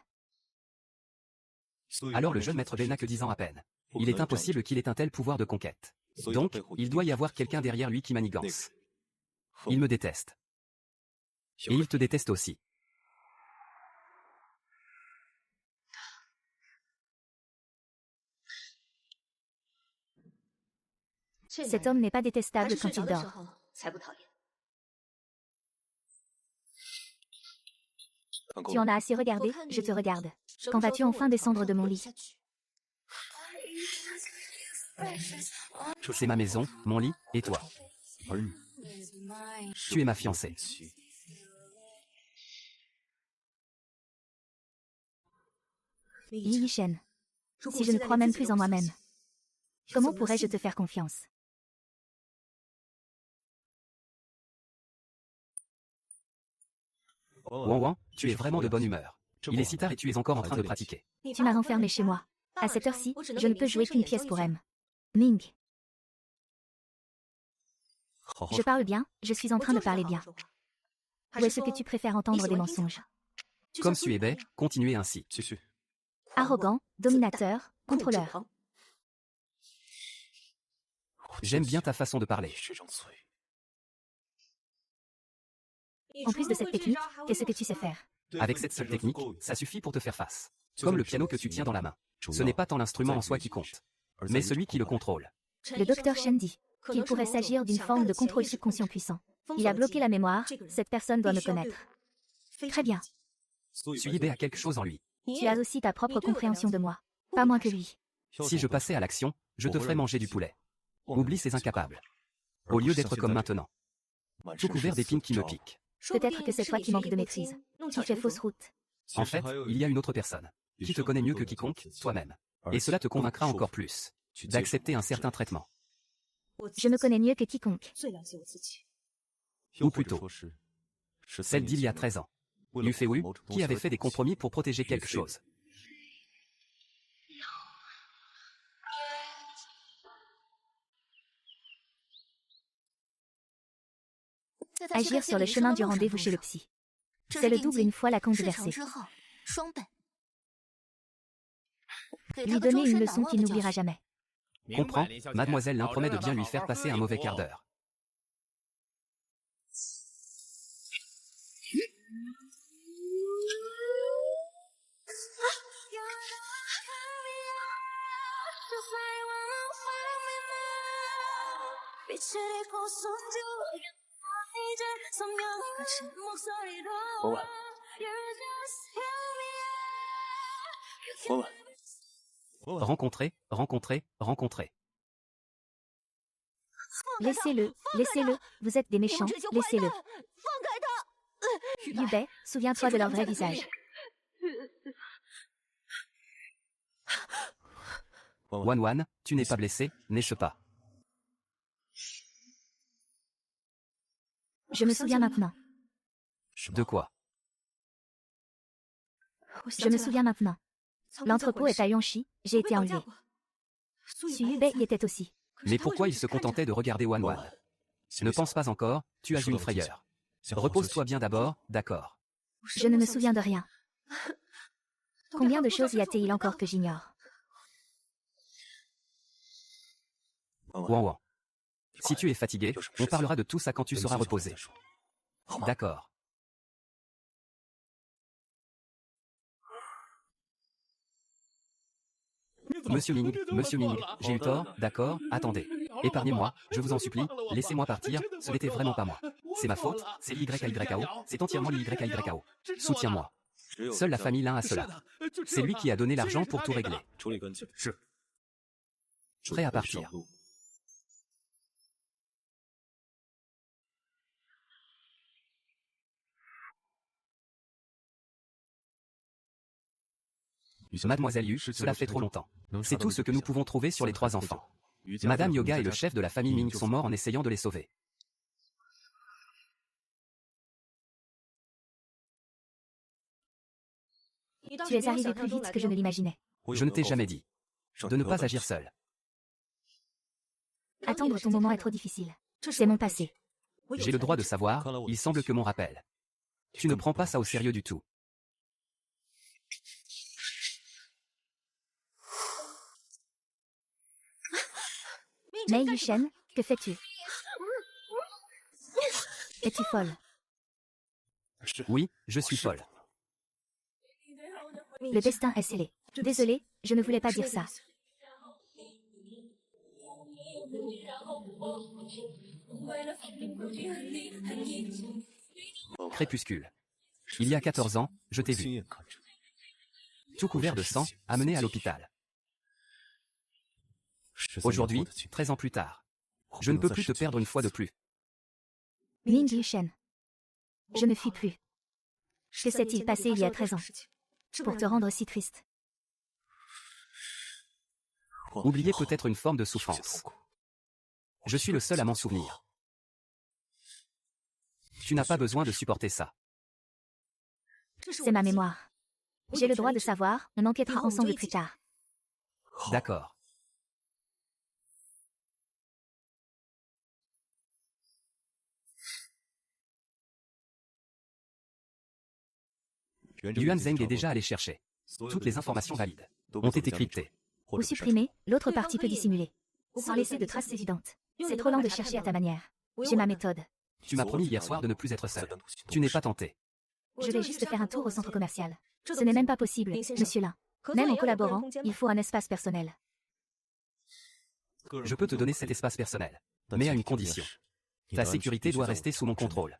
Alors le jeune maître Bell n'a que 10 ans à peine. Il est impossible qu'il ait un tel pouvoir de conquête. Donc, il doit y avoir quelqu'un derrière lui qui manigance. Il me déteste. Et il te déteste aussi. Cet homme n'est pas détestable quand il dort. Tu en as assez regardé, je te regarde. Quand vas-tu enfin descendre de mon lit? C'est ma maison, mon lit, et toi. Tu es ma fiancée. Yi Shen. Si je ne crois même plus en moi-même, comment pourrais-je te faire confiance? Wang Wang, tu es vraiment de bonne humeur. Il est si tard et tu es encore en train de pratiquer. Tu m'as renfermé chez moi. À cette heure-ci, je ne peux jouer qu'une pièce pour M. Ming. Je parle bien, je suis en train de parler bien. Ou est-ce que tu préfères entendre des mensonges? Comme Su Yubei, continuez ainsi. Arrogant, dominateur, contrôleur. J'aime bien ta façon de parler. En plus de cette technique, qu'est-ce que tu sais faire? Avec cette seule technique, ça suffit pour te faire face. Comme le piano que tu tiens dans la main. Ce n'est pas tant l'instrument en soi qui compte, mais celui qui le contrôle. Le docteur Shen dit qu'il pourrait s'agir d'une forme de contrôle subconscient puissant. Il a bloqué la mémoire, cette personne doit me connaître. Très bien. Su Yubei a quelque chose en lui. Tu as aussi ta propre compréhension de moi. Pas moins que lui. Si je passais à l'action, je te ferais manger du poulet. Oublie ces incapables. Au lieu d'être comme maintenant. Tout couvert d'épines qui me piquent. Peut-être que c'est toi qui manques de maîtrise. Tu fais fausse route. En fait, il y a une autre personne. Qui te connaît mieux que quiconque, toi-même. Et cela te convaincra encore plus d'accepter un certain traitement. Je me connais mieux que quiconque. Ou plutôt, celle d'il y a 13 ans. Yu Feiwu, qui avait fait des compromis pour protéger quelque chose. Agir sur le chemin du rendez-vous chez le psy. C'est le double une fois la compte versée. Lui donner une leçon qu'il n'oubliera jamais. Comprends, mademoiselle Lin promet de bien lui faire passer un mauvais quart d'heure. 文文，文文，文文， Rencontrer, rencontrer, rencontrer. Laissez-le, laissez-le, vous êtes des méchants, laissez-le. Yubei, souviens-toi de leur vrai visage. Wan Wan, tu n'es pas blessé, n'éche pas. Je me souviens maintenant. De quoi? Je me souviens maintenant. L'entrepôt est à Yonshi, j'ai été enlevé. Su Yubei y était aussi. Mais pourquoi il se contentait de regarder Wan Wan? Ne pense pas encore, tu as une frayeur. Repose-toi bien d'abord, d'accord. Je ne me souviens de rien. Combien de choses y a-t-il encore que j'ignore? Wan Wan. Si tu es fatigué, on parlera de tout ça quand tu seras reposé. D'accord. Monsieur Ming, j'ai eu tort, d'accord, attendez. Épargnez-moi, je vous en supplie, laissez-moi partir, ce n'était vraiment pas moi. C'est ma faute, c'est l'YKYKO, c'est entièrement l'YKYKO. Soutiens-moi. Seule la famille Lin a cela. C'est lui qui a donné l'argent pour tout régler. Prêt à partir. Mademoiselle Yu, cela fait trop longtemps. C'est tout ce que nous pouvons trouver sur les 3 enfants. Madame Yoga et le chef de la famille Ming sont morts en essayant de les sauver. Tu es arrivé plus vite que je ne l'imaginais. Je ne t'ai jamais dit de ne pas agir seul. Attendre ton moment est trop difficile. C'est mon passé. J'ai le droit de savoir, il semble que mon rappel. Tu ne prends pas ça au sérieux du tout. Mei Yushen, que fais-tu? Es-tu folle? Oui, je suis folle. Le destin est scellé. Désolé, je ne voulais pas dire ça. Crépuscule. Il y a 14 ans, je t'ai vu. Tout couvert de sang, amené à l'hôpital. Aujourd'hui, 13 ans plus tard. Je ne peux plus te perdre une fois de plus. Ming Yushen. Je ne fuis plus. Que s'est-il passé il y a 13 ans pour te rendre si triste? Oubliez peut-être une forme de souffrance. Je suis le seul à m'en souvenir. Tu n'as pas besoin de supporter ça. C'est ma mémoire. J'ai le droit de savoir, on enquêtera ensemble plus tard. D'accord. Yuan Zheng est déjà allé chercher. Toutes les informations valides ont été cryptées. Ou supprimées, l'autre partie peut dissimuler. Sans laisser de traces évidentes. C'est trop lent de chercher à ta manière. J'ai ma méthode. Tu m'as promis hier soir de ne plus être seul. Tu n'es pas tenté. Je vais juste faire un tour au centre commercial. Ce n'est même pas possible, monsieur Lin. Même en collaborant, il faut un espace personnel. Je peux te donner cet espace personnel, mais à une condition. Ta sécurité doit rester sous mon contrôle.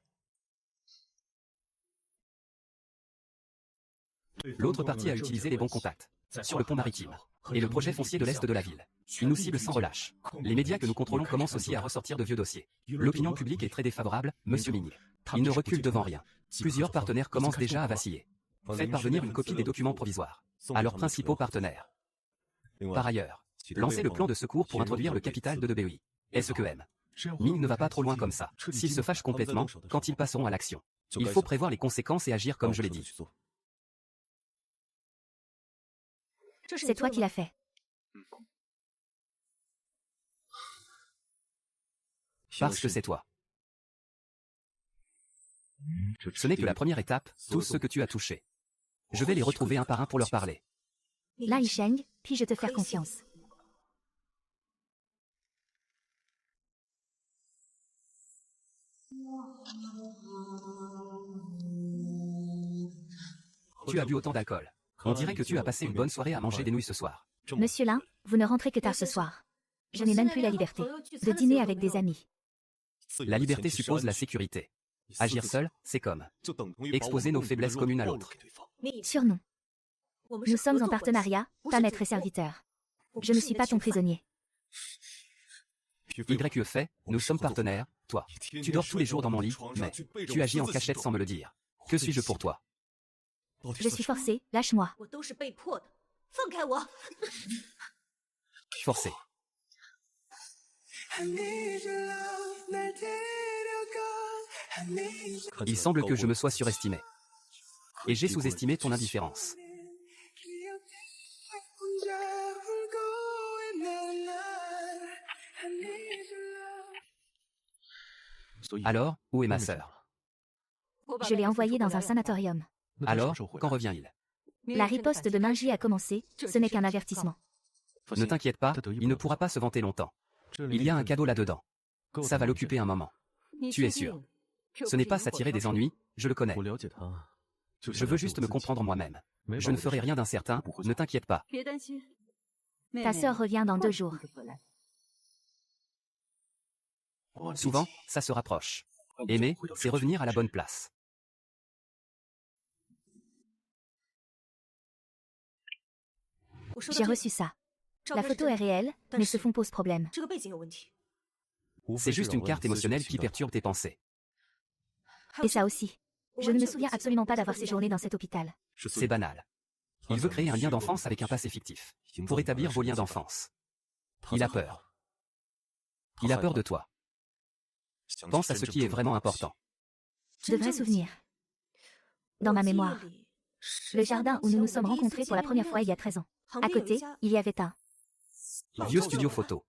L'autre partie a utilisé les bons contacts sur le pont maritime et le projet foncier de l'Est de la ville. Ils nous ciblent sans relâche. Les médias que nous contrôlons commencent aussi à ressortir de vieux dossiers. L'opinion publique est très défavorable, monsieur Ming. Ils ne reculent devant rien. Plusieurs partenaires commencent déjà à vaciller. Faites parvenir une copie des documents provisoires à leurs principaux partenaires. Par ailleurs, lancez le plan de secours pour introduire le capital de DBI. SQM. Ming ne va pas trop loin comme ça. S'ils se fâchent complètement, quand ils passeront à l'action, il faut prévoir les conséquences et agir comme je l'ai dit. C'est toi qui l'as fait. Parce que c'est toi. Ce n'est que la première étape, tout ce que tu as touché. Je vais les retrouver un par un pour leur parler. Lin Yisheng, puis-je te faire confiance? Tu as bu autant d'alcool. On dirait que tu as passé une bonne soirée à manger des nouilles ce soir. Monsieur Lin, vous ne rentrez que tard ce soir. Je n'ai même plus la liberté de dîner avec des amis. La liberté suppose la sécurité. Agir seul, c'est comme exposer nos faiblesses communes à l'autre. Surnom. Nous sommes en partenariat, pas maître et serviteur. Je ne suis pas ton prisonnier. YE fait, nous sommes partenaires, toi. Tu dors tous les jours dans mon lit, mais tu agis en cachette sans me le dire. Que suis-je pour toi? Je suis forcée, lâche-moi. Forcé. Il semble que je me sois surestimé. Et j'ai sous-estimé ton indifférence. Alors, où est ma sœur? Je l'ai envoyé dans un sanatorium. Alors, quand revient-il? La riposte de Minji a commencé, ce n'est qu'un avertissement. Ne t'inquiète pas, il ne pourra pas se vanter longtemps. Il y a un cadeau là-dedans. Ça va l'occuper un moment. Tu es sûr? Ce n'est pas s'attirer des ennuis, je le connais. Je veux juste me comprendre moi-même. Je ne ferai rien d'incertain, ne t'inquiète pas. Ta sœur revient dans 2 jours. Souvent, ça se rapproche. Aimer, c'est revenir à la bonne place. J'ai reçu ça. La photo est réelle, mais ce fond pose problème. C'est juste une carte émotionnelle qui perturbe tes pensées. Et ça aussi. Je ne me souviens absolument pas d'avoir séjourné dans cet hôpital. C'est banal. Il veut créer un lien d'enfance avec un passé fictif, pour établir vos liens d'enfance. Il a peur. Il a peur de toi. Pense à ce qui est vraiment important. De vrais souvenirs. Dans ma mémoire. Le jardin où nous nous sommes rencontrés pour la première fois il y a 13 ans. À côté, il y avait un Vieux studio photo.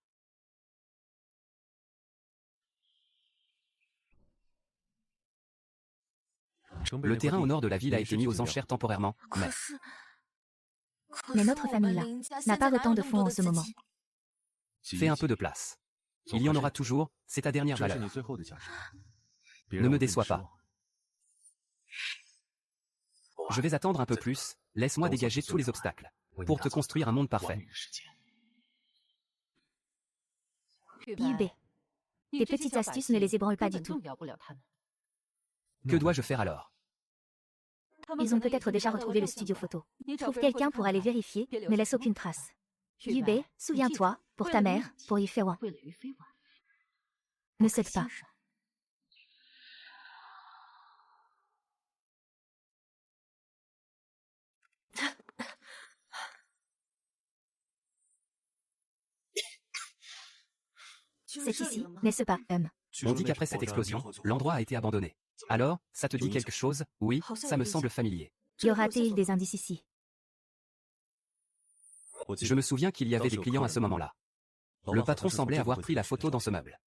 Le terrain au nord de la ville a été mis aux enchères temporairement, Mais notre famille là n'a pas autant de fonds en ce moment. fais un peu de place. Il y en aura toujours, c'est ta dernière valeur. Ne me déçois pas. Je vais attendre un peu plus, laisse-moi dégager tous les obstacles, pour te construire un monde parfait. Yubé. Tes petites astuces ne les ébranlent pas du tout. Que dois-je faire alors? Ils ont peut-être déjà retrouvé le studio photo. Trouve quelqu'un pour aller vérifier, ne laisse aucune trace. Yubé, souviens-toi, pour ta mère, pour Yifewan. Ne cède pas. C'est ici, n'est-ce pas, On dit qu'après cette explosion, l'endroit a été abandonné. Alors, ça te dit quelque chose? Oui, ça me semble familier. Y aura-t-il des indices ici? Je me souviens qu'il y avait des clients à ce moment-là. Le patron semblait avoir pris la photo dans ce meuble.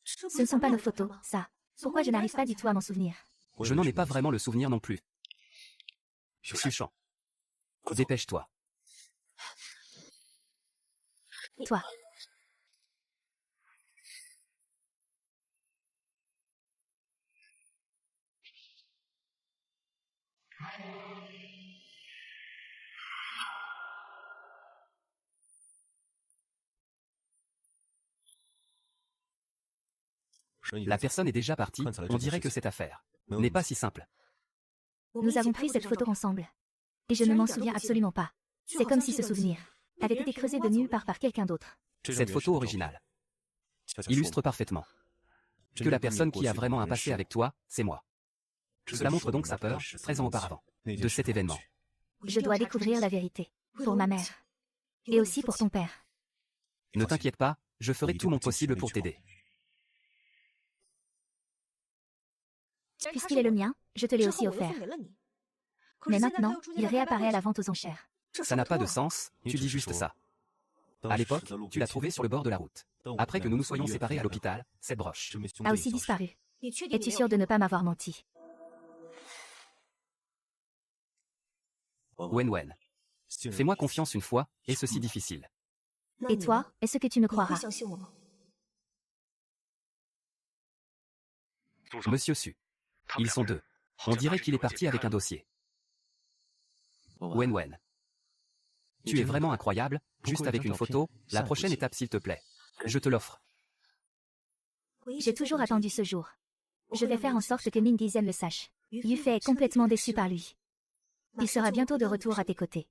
Ce ne sont pas nos photos, ça. Pourquoi je n'arrive pas du tout à m'en souvenir? Je n'en ai pas vraiment le souvenir non plus. Suchant. Dépêche-toi. Toi. La personne est déjà partie, on dirait que cette affaire n'est pas si simple. Nous avons pris cette photo ensemble. Et je ne m'en souviens absolument pas. C'est comme si ce souvenir avait été creusé de nulle part par quelqu'un d'autre. Cette photo originale illustre parfaitement que la personne qui a vraiment un passé avec toi, c'est moi. Cela montre donc sa peur, 13 ans auparavant, de cet événement. Je dois découvrir la vérité. Pour ma mère. Et aussi pour ton père. Ne t'inquiète pas, je ferai tout mon possible pour t'aider. Puisqu'il est le mien, je te l'ai aussi offert. Mais maintenant, il réapparaît à la vente aux enchères. Ça n'a pas de sens, tu dis juste ça. À l'époque, tu l'as trouvé sur le bord de la route. Après que nous nous soyons séparés à l'hôpital, cette broche A aussi disparu. Es-tu sûr de ne pas m'avoir menti? Wen. Fais-moi confiance une fois, et ceci difficile. Et toi, est-ce que tu me croiras? Monsieur Su. Ils sont deux. On dirait qu'il est parti avec un dossier. Wen Wen. Tu es vraiment incroyable, juste avec une photo, la prochaine étape s'il te plaît. Je te l'offre. J'ai toujours attendu ce jour. Je vais faire en sorte que Ming Yizen le sache. Yufei est complètement déçu par lui. Il sera bientôt de retour à tes côtés.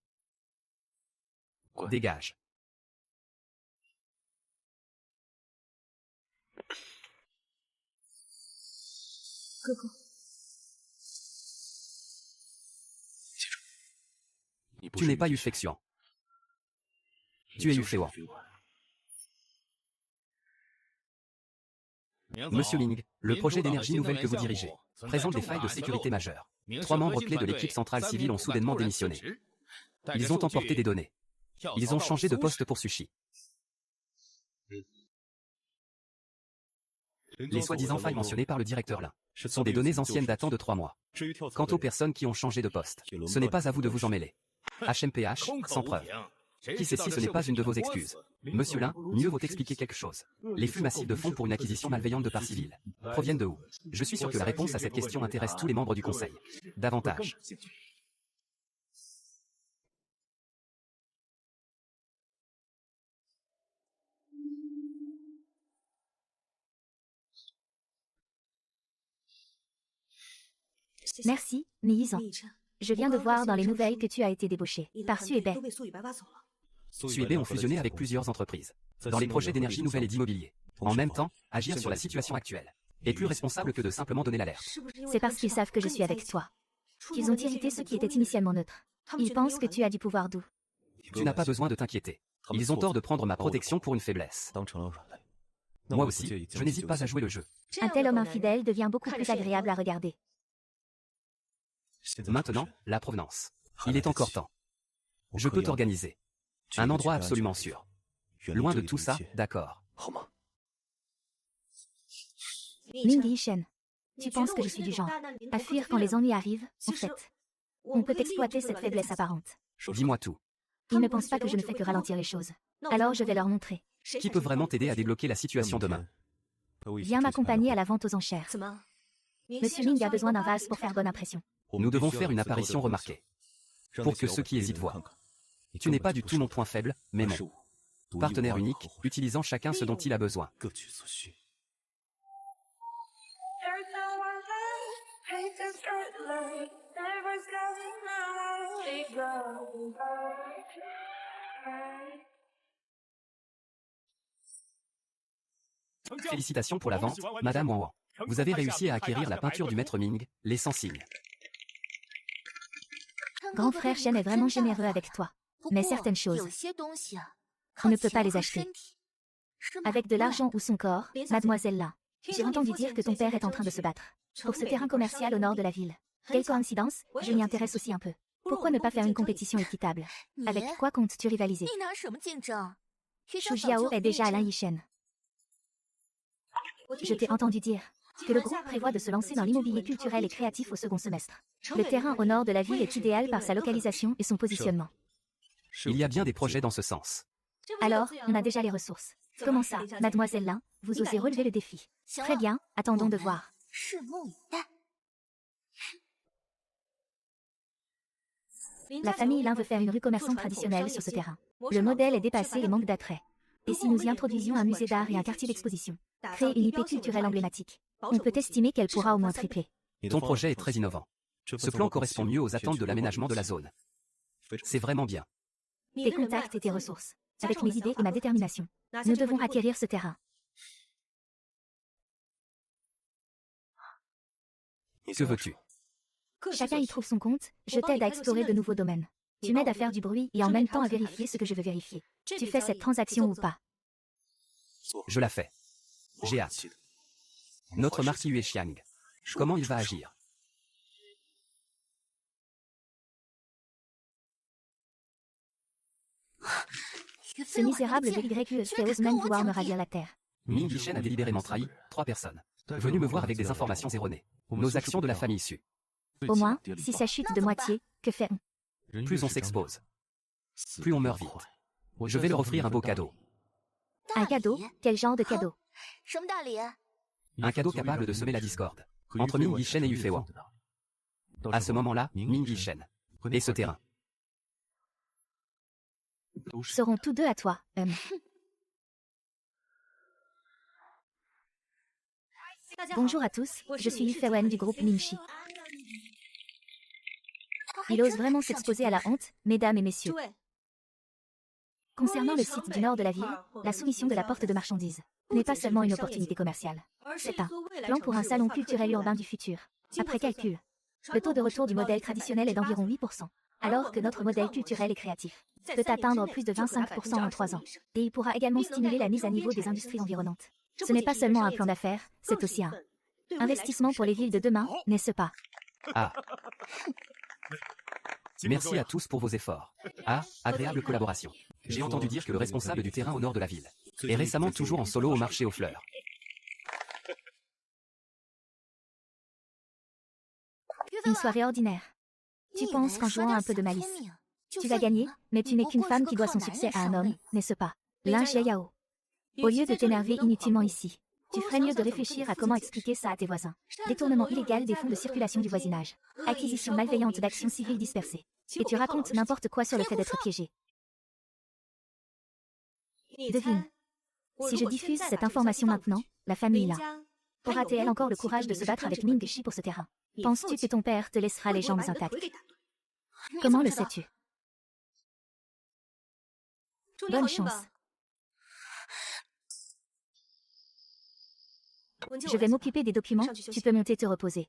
Dégage. Tu n'es pas Yufei Xian. Tu es Yufei Wang. Monsieur Ming, le projet d'énergie nouvelle que vous dirigez présente des failles de sécurité majeures. 3 membres clés de l'équipe centrale civile ont soudainement démissionné. Ils ont emporté des données. Ils ont changé de poste pour Sushi. Les soi-disant failles mentionnées par le directeur Lin sont des données anciennes datant de 3 mois. Quant aux personnes qui ont changé de poste, ce n'est pas à vous de vous en mêler. HMPH, sans preuve. Qui sait si ce n'est pas une de vos excuses? Monsieur Lin, mieux vaut expliquer quelque chose. Les flux massifs de fonds pour une acquisition malveillante de parts civiles proviennent de où? Je suis sûr que la réponse à cette question intéresse tous les membres du Conseil. Davantage. Merci, Mi-Yizan. Je viens de voir dans les nouvelles que tu as été débauché par Suebei. Suebei ont fusionné avec plusieurs entreprises dans les projets d'énergie nouvelle et d'immobilier. En même temps, agir sur la situation actuelle est plus responsable que de simplement donner l'alerte. C'est parce qu'ils savent que je suis avec toi qu'ils ont irrité ceux qui étaient initialement neutres. Ils pensent que tu as du pouvoir doux. Tu n'as pas besoin de t'inquiéter. Ils ont tort de prendre ma protection pour une faiblesse. Moi aussi, je n'hésite pas à jouer le jeu. Un tel homme infidèle devient beaucoup plus agréable à regarder. Maintenant, la provenance. Il est encore temps. Je peux t'organiser. Un endroit absolument sûr. Loin de tout ça, d'accord. Ming Yishen, tu penses que je suis du genre à fuir quand les ennuis arrivent? En fait, on peut exploiter cette faiblesse apparente. Dis-moi tout. Ils ne pensent pas que je ne fais que ralentir les choses. Alors je vais leur montrer. Qui peut vraiment t'aider à débloquer la situation demain? Viens m'accompagner à la vente aux enchères. Monsieur Ming a besoin d'un vase pour faire bonne impression. Nous devons faire une apparition remarquée. Pour que ceux qui hésitent voient. Tu n'es pas du tout mon point faible, mais mon partenaire unique, utilisant chacun ce dont il a besoin. Félicitations pour la vente, Madame Wang Wang. Vous avez réussi à acquérir la peinture du maître Ming, les 100 signes. Grand frère Shen est vraiment généreux avec toi. Mais certaines choses, on ne peut pas les acheter. Avec de l'argent ou son corps, mademoiselle Lin, j'ai entendu dire que ton père est en train de se battre pour ce terrain commercial au nord de la ville. Quelle coïncidence, je m'y intéresse aussi un peu. Pourquoi ne pas faire une compétition équitable? Avec quoi comptes-tu rivaliser? Shu Jiao est déjà à Lin Yishen. Je t'ai entendu dire que le groupe prévoit de se lancer dans l'immobilier culturel et créatif au second semestre. Le terrain au nord de la ville est idéal par sa localisation et son positionnement. Il y a bien des projets dans ce sens. Alors, on a déjà les ressources. Comment ça, mademoiselle Lin, vous osez relever le défi? Très bien, attendons de voir. La famille Lin veut faire une rue commerçante traditionnelle sur ce terrain. Le modèle est dépassé et manque d'attrait. Et si nous y introduisions un musée d'art et un quartier d'exposition? Créer une IP culturelle emblématique. On peut estimer qu'elle pourra au moins tripler. Ton projet est très innovant. Ce plan correspond mieux aux attentes de l'aménagement de la zone. C'est vraiment bien. Tes contacts et tes ressources. Avec mes idées et ma détermination, nous devons acquérir ce terrain. Que veux-tu? Chacun y trouve son compte, je t'aide à explorer de nouveaux domaines. Tu m'aides à faire du bruit et en même temps à vérifier ce que je veux vérifier. Tu fais cette transaction ou pas? Je la fais. J'ai hâte. Notre marquis Yue Xiang. Comment il va agir? Ce misérable de YQST ose même vouloir me ravir la terre. Ming Yishen a délibérément trahi 3 personnes. Venues me voir avec des informations erronées. Nos actions de la famille Su. Au moins, si ça chute de moitié, que fait-on? Plus on s'expose, plus on meurt vite. Je vais leur offrir un beau cadeau. Un cadeau? Quel genre de cadeau? Un cadeau capable de semer la discorde entre Ming Yishen et Yu Feiwang. À ce moment-là, Ming Yishen et ce terrain seront tous deux à toi, Bonjour à tous, je suis Yu Feiwen du groupe Mingxi. Il ose vraiment s'exposer à la honte, mesdames et messieurs. Concernant le site du nord de la ville, la soumission de la porte de marchandises n'est pas seulement une opportunité commerciale. C'est un plan pour un salon culturel urbain du futur. Après calcul, le taux de retour du modèle traditionnel est d'environ 8%, alors que notre modèle culturel et créatif peut atteindre plus de 25% en 3 ans. Et il pourra également stimuler la mise à niveau des industries environnantes. Ce n'est pas seulement un plan d'affaires, c'est aussi un investissement pour les villes de demain, n'est-ce pas? Ah. Merci à tous pour vos efforts. Ah, agréable collaboration. J'ai entendu dire que le responsable du terrain au nord de la ville est récemment toujours en solo au marché aux fleurs. Une soirée ordinaire. Tu penses qu'en jouant un peu de malice, tu vas gagner, mais tu n'es qu'une femme qui doit son succès à un homme, n'est-ce pas? Lin Xiaoyao. Au lieu de t'énerver inutilement ici, tu ferais mieux de réfléchir à comment expliquer ça à tes voisins. Détournement illégal des fonds de circulation du voisinage. Acquisition malveillante d'actions civiles dispersées. Et tu racontes n'importe quoi sur le fait d'être piégé. Devine. Si je diffuse cette information maintenant, la famille là aura-t-elle encore le courage de se battre avec Mingxi pour ce terrain? Penses-tu que ton père te laissera les jambes intactes? Comment le sais-tu? Bonne chance. Je vais m'occuper des documents, tu peux monter te reposer.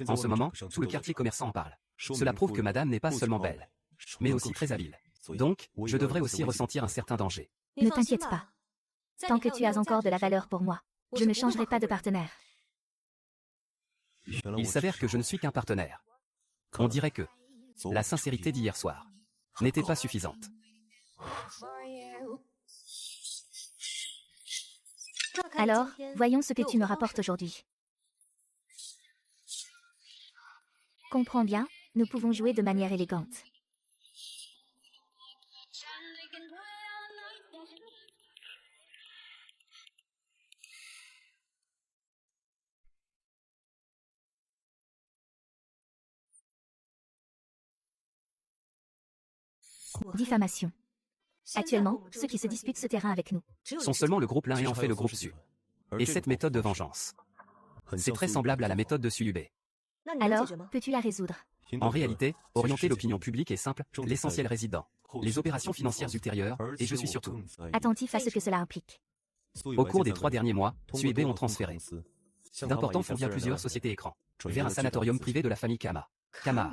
En ce moment, tout le quartier commerçant en parle. Cela prouve que madame n'est pas seulement belle, mais aussi très habile. Donc, je devrais aussi ressentir un certain danger. Ne t'inquiète pas. Tant que tu as encore de la valeur pour moi, je ne changerai pas de partenaire. Il s'avère que je ne suis qu'un partenaire. On dirait que la sincérité d'hier soir n'était pas suffisante. Alors, voyons ce que tu me rapportes aujourd'hui. Comprends bien, nous pouvons jouer de manière élégante. Diffamation. Actuellement, ceux qui se disputent ce terrain avec nous Sont seulement le groupe Lin ayant fait le groupe Su. Et cette méthode de vengeance, c'est très semblable à la méthode de Suyube. Alors, peux-tu la résoudre? En réalité, orienter l'opinion publique est simple, l'essentiel réside dans les opérations financières ultérieures, et je suis surtout Attentif à ce que cela implique. au cours des 3 derniers mois, Suyube ont transféré d'importants fonds via plusieurs sociétés écrans vers un sanatorium privé de la famille Kama. Kama.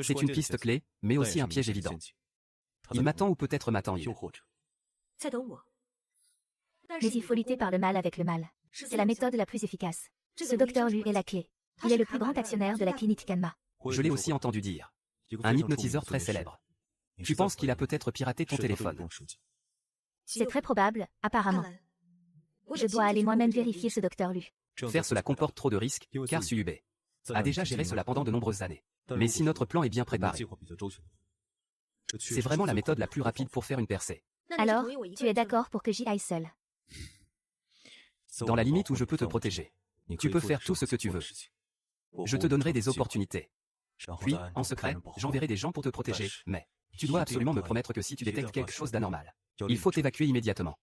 C'est une piste clé, mais aussi un piège évident. Il m'attend ou peut-être m'attend-il. Mais il faut lutter par le mal avec le mal. C'est la méthode la plus efficace. Ce docteur Lu est la clé. Il est le plus grand actionnaire de la clinique Kanma. Je l'ai aussi entendu dire. Un hypnotiseur très célèbre. Tu penses qu'il a peut-être piraté ton téléphone? C'est très probable, apparemment. Je dois aller moi-même vérifier ce docteur Lu. Faire cela comporte trop de risques, car Suyube a déjà géré cela pendant de nombreuses années. Mais si notre plan est bien préparé, c'est vraiment la méthode la plus rapide pour faire une percée. Alors, tu es d'accord pour que j'y aille seul? Dans la limite où je peux te protéger. Tu peux faire tout ce que tu veux. Je te donnerai des opportunités. Puis, en secret, j'enverrai des gens pour te protéger, mais tu dois absolument me promettre que si tu détectes quelque chose d'anormal, il faut t'évacuer immédiatement.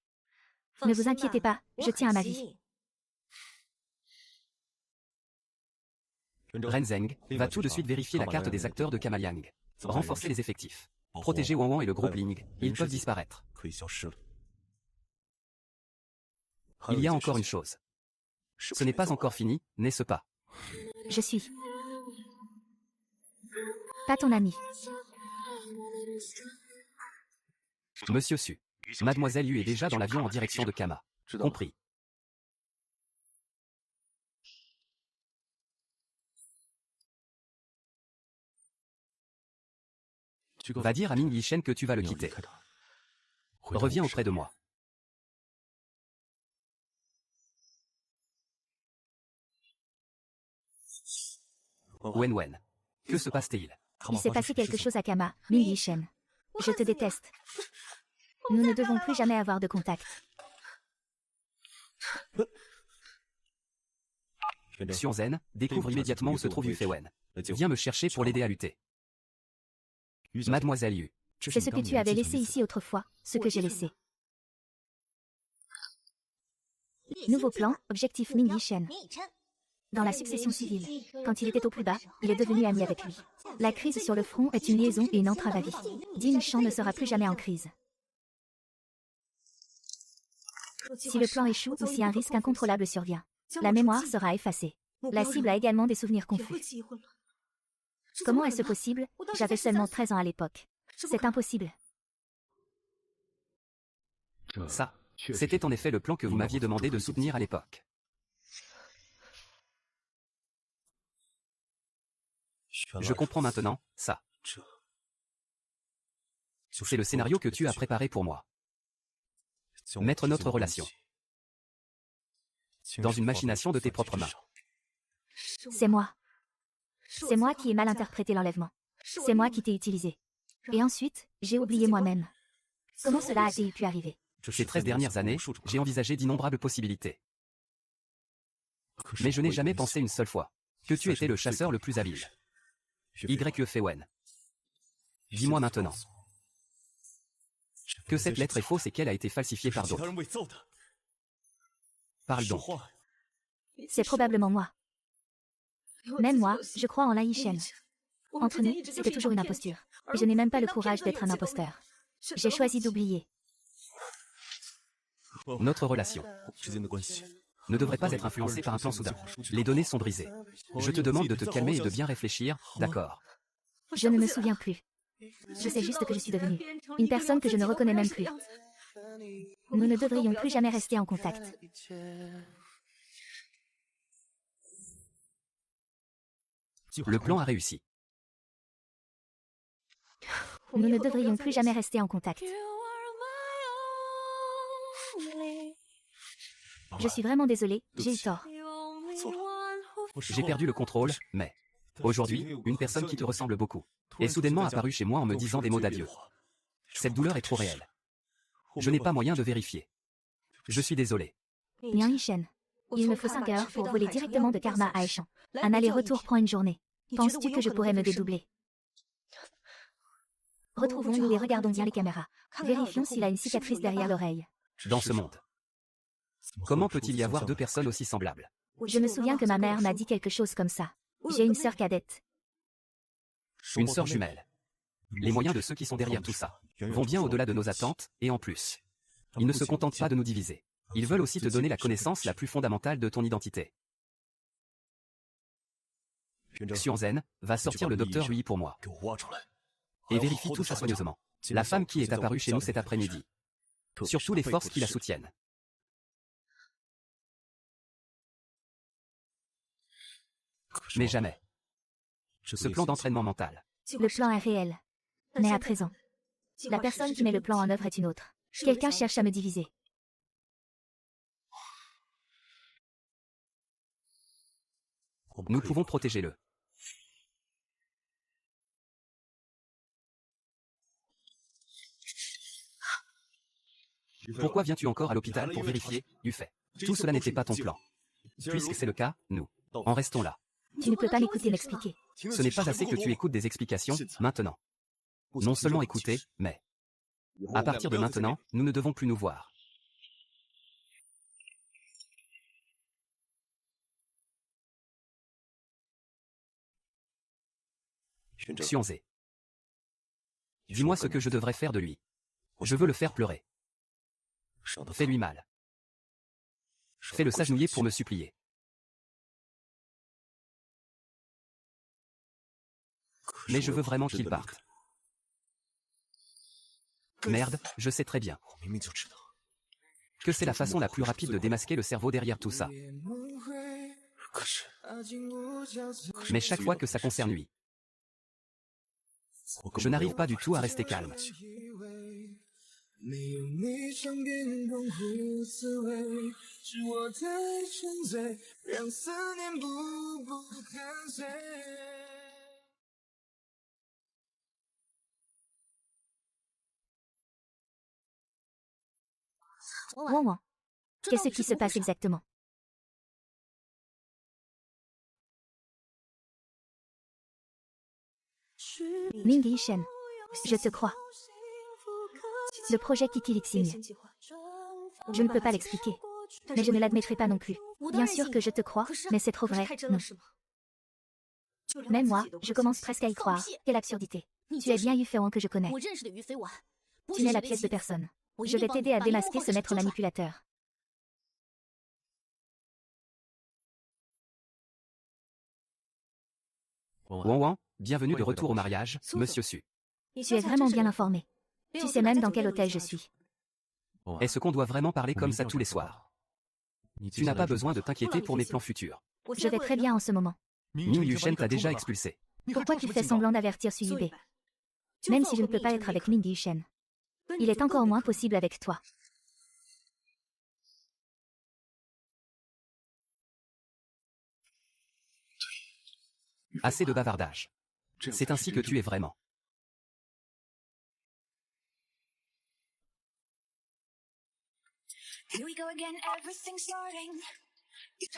Ne vous inquiétez pas, je tiens à ma vie. Renzeng va tout de suite vérifier la carte des acteurs de Kamaliang. Renforcer les effectifs. Protéger Wang Wang et le groupe Ling. Ils peuvent disparaître. Il y a encore une chose. Ce n'est pas encore fini, n'est-ce pas? Je suis pas ton ami. Monsieur Su. Mademoiselle Yu est déjà dans l'avion en direction de Kama. Compris. Va dire à Ming Yishen que tu vas le quitter. Reviens auprès de moi. Wen Wen. Que se passe-t-il? Il s'est passé quelque chose à Kama, Ming Yishen. Je te déteste. Nous ne devons plus jamais avoir de contact. Xian Zhen découvre immédiatement où se trouve Yu Feiwen. Viens me chercher pour l'aider à lutter. Mademoiselle Yu. C'est ce que tu avais laissé ici autrefois, ce que j'ai laissé. Nouveau plan, objectif Ming Yishen. Dans la succession civile, quand il était au plus bas, il est devenu ami avec lui. La crise sur le front est une liaison et une entrave à vie. Ding Shan ne sera plus jamais en crise. Si le plan échoue ou si un risque incontrôlable survient, la mémoire sera effacée. La cible a également des souvenirs confus. Comment est-ce possible? J'avais seulement 13 ans à l'époque. C'est impossible. Ça, c'était en effet le plan que vous m'aviez demandé de soutenir à l'époque. Je comprends maintenant, ça. C'est le scénario que tu as préparé pour moi. Mettre notre relation dans une machination de tes propres mains. C'est moi. C'est moi qui ai mal interprété l'enlèvement. C'est moi qui t'ai utilisé. Et ensuite, j'ai oublié moi-même. Comment cela a-t-il pu arriver? Ces 13 dernières années, j'ai envisagé d'innombrables possibilités. Mais je n'ai jamais pensé une seule fois que tu étais le chasseur le plus habile. Y. Feiwen. Dis-moi maintenant que cette lettre est fausse et qu'elle a été falsifiée par d'autres. Parle donc. C'est probablement moi. Même moi, je crois en Lai Yishen. Entre nous, c'était toujours une imposture. Je n'ai même pas le courage d'être un imposteur. J'ai choisi d'oublier. Notre relation ne devrait pas être influencée par un plan soudain. Les données sont brisées. Je te demande de te calmer et de bien réfléchir, d'accord? Je ne me souviens plus. Je sais juste que je suis devenue une personne que je ne reconnais même plus. Nous ne devrions plus jamais rester en contact. Le plan a réussi. Nous ne devrions plus jamais rester en contact. Je suis vraiment désolée, j'ai eu tort. J'ai perdu le contrôle, mais aujourd'hui, une personne qui te ressemble beaucoup est soudainement apparue chez moi en me disant des mots d'adieu. Cette douleur est trop réelle. Je n'ai pas moyen de vérifier. Je suis désolé. Niang Yishen, il me faut 5 heures pour voler directement de Karma à Aishan. Un aller-retour prend une journée. Penses-tu que je pourrais me dédoubler? Retrouvons-nous et regardons bien les caméras. Vérifions s'il a une cicatrice derrière l'oreille. Dans ce monde, comment peut-il y avoir deux personnes aussi semblables? Je me souviens que ma mère m'a dit quelque chose comme ça. J'ai une sœur cadette. Une sœur jumelle. Les moyens de ceux qui sont derrière tout ça vont bien au-delà de nos attentes, et en plus, ils ne se contentent pas de nous diviser. Ils veulent aussi te donner la connaissance la plus fondamentale de ton identité. Xian Zhen va sortir le docteur Lui pour moi. Et vérifie tout ça soigneusement. La femme qui est apparue chez nous cet après-midi. Surtout les forces qui la soutiennent. Mais jamais. Ce plan d'entraînement mental. Le plan est réel. Mais à présent, la personne qui met le plan en œuvre est une autre. Quelqu'un cherche à me diviser. Nous pouvons protéger-le. Pourquoi viens-tu encore à l'hôpital pour vérifier, du fait? Tout cela n'était pas ton plan. Puisque c'est le cas, nous en restons là. Tu ne peux pas m'écouter m'expliquer. Ce n'est pas assez que tu écoutes des explications, maintenant. Non seulement écouter, mais à partir de maintenant, nous ne devons plus nous voir. Xian Zhen. Dis-moi ce que je devrais faire de lui. Je veux le faire pleurer. Fais-lui mal. Fais-le s'agenouiller pour me supplier. Mais je veux vraiment qu'il parte. Merde, je sais très bien que c'est la façon la plus rapide de démasquer le cerveau derrière tout ça. Mais chaque fois que ça concerne lui, je n'arrive pas du tout à rester calme. Ouan ouan. Qu'est-ce qui se passe exactement? Mindy Shen, je te crois. Le projet Kikilixing. Je ne peux pas l'expliquer. Mais je ne l'admettrai pas non plus. Bien sûr que je te crois, mais c'est trop vrai, non. Même moi, je commence presque à y croire. Quelle absurdité. Tu es bien Yu Feiwan que je connais. Tu n'es la pièce de personne. Je vais t'aider à démasquer ce maître manipulateur. Wan, bienvenue de retour au mariage, Monsieur Su. Tu es vraiment bien informé. Tu sais même dans quel hôtel je suis. Est-ce qu'on doit vraiment parler comme ça tous les soirs? Tu n'as pas besoin de t'inquiéter pour mes plans futurs. Je vais très bien en ce moment. Ming Yushen t'a déjà expulsé. Pourquoi tu fais semblant d'avertir Su Yubei? Même si je ne peux pas être avec Ming Yushen. Il est encore moins possible avec toi. Assez de bavardage. C'est ainsi que tu es vraiment.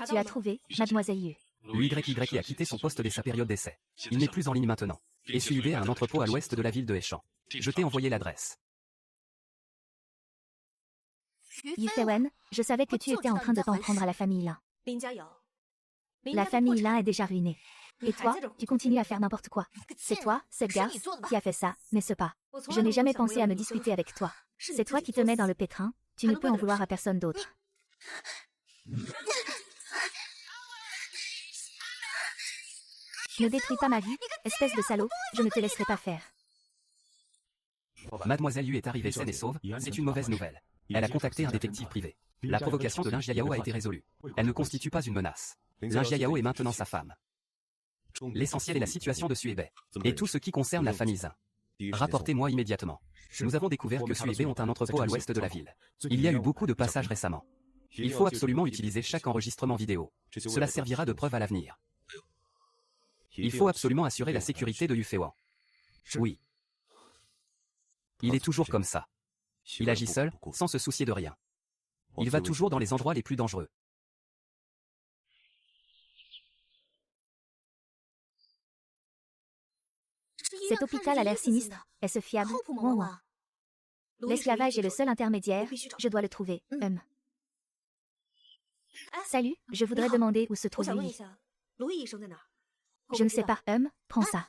Tu as trouvé, Mademoiselle Yu. UYY a quitté son poste dès sa période d'essai. Il n'est plus en ligne maintenant. Et Suyube a un entrepôt à l'ouest de la ville de Hechan. Je t'ai envoyé l'adresse. Yu Feiwan, je savais que tu étais en train de t'en prendre à la famille Lin. La famille Lin est déjà ruinée. Et toi, tu continues à faire n'importe quoi. C'est toi, cette garce, qui a fait ça, n'est-ce pas? Je n'ai jamais pensé à me disputer avec toi. C'est toi qui te mets dans le pétrin, tu ne peux en vouloir à personne d'autre. Ne détruis pas ma vie, espèce de salaud, je ne te laisserai pas faire. Mademoiselle Yu est arrivée saine et sauve, c'est une mauvaise nouvelle. Elle a contacté un détective privé. La provocation de Lin Jiayao a été résolue. Elle ne constitue pas une menace. Lin Jiayao est maintenant sa femme. L'essentiel est la situation de Suebe. Et tout ce qui concerne la famille Zin. Rapportez-moi immédiatement. Nous avons découvert que Suebe ont un entrepôt à l'ouest de la ville. Il y a eu beaucoup de passages récemment. Il faut absolument utiliser chaque enregistrement vidéo. Cela servira de preuve à l'avenir. Il faut absolument assurer la sécurité de Yu Feiwan. Oui. Il est toujours comme ça. Il agit seul, sans se soucier de rien. Il va toujours dans les endroits les plus dangereux. Cet hôpital a l'air sinistre. Est-ce fiable? Wan. L'esclavage est le seul intermédiaire, je dois le trouver. Salut, je voudrais demander où se trouve Louis. Je ne sais pas, prends ça.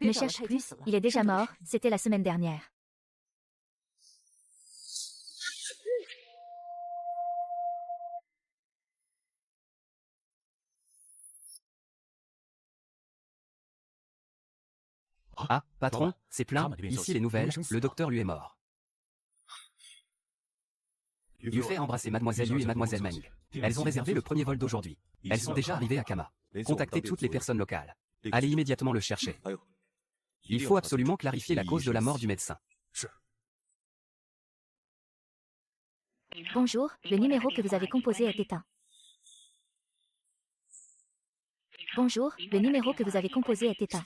Ne cherche plus, il est déjà mort, c'était la semaine dernière. Ah, patron, c'est plein, ici les nouvelles, le docteur lui est mort. Yu fait embrasser Mademoiselle Yu et Mademoiselle Meng. Elles ont réservé le premier vol d'aujourd'hui. Elles sont déjà arrivées à Kama. Contactez toutes les personnes locales. Allez immédiatement le chercher. Il faut absolument clarifier la cause de la mort du médecin. Bonjour, le numéro que vous avez composé est éteint. Bonjour, le numéro que vous avez composé est éteint.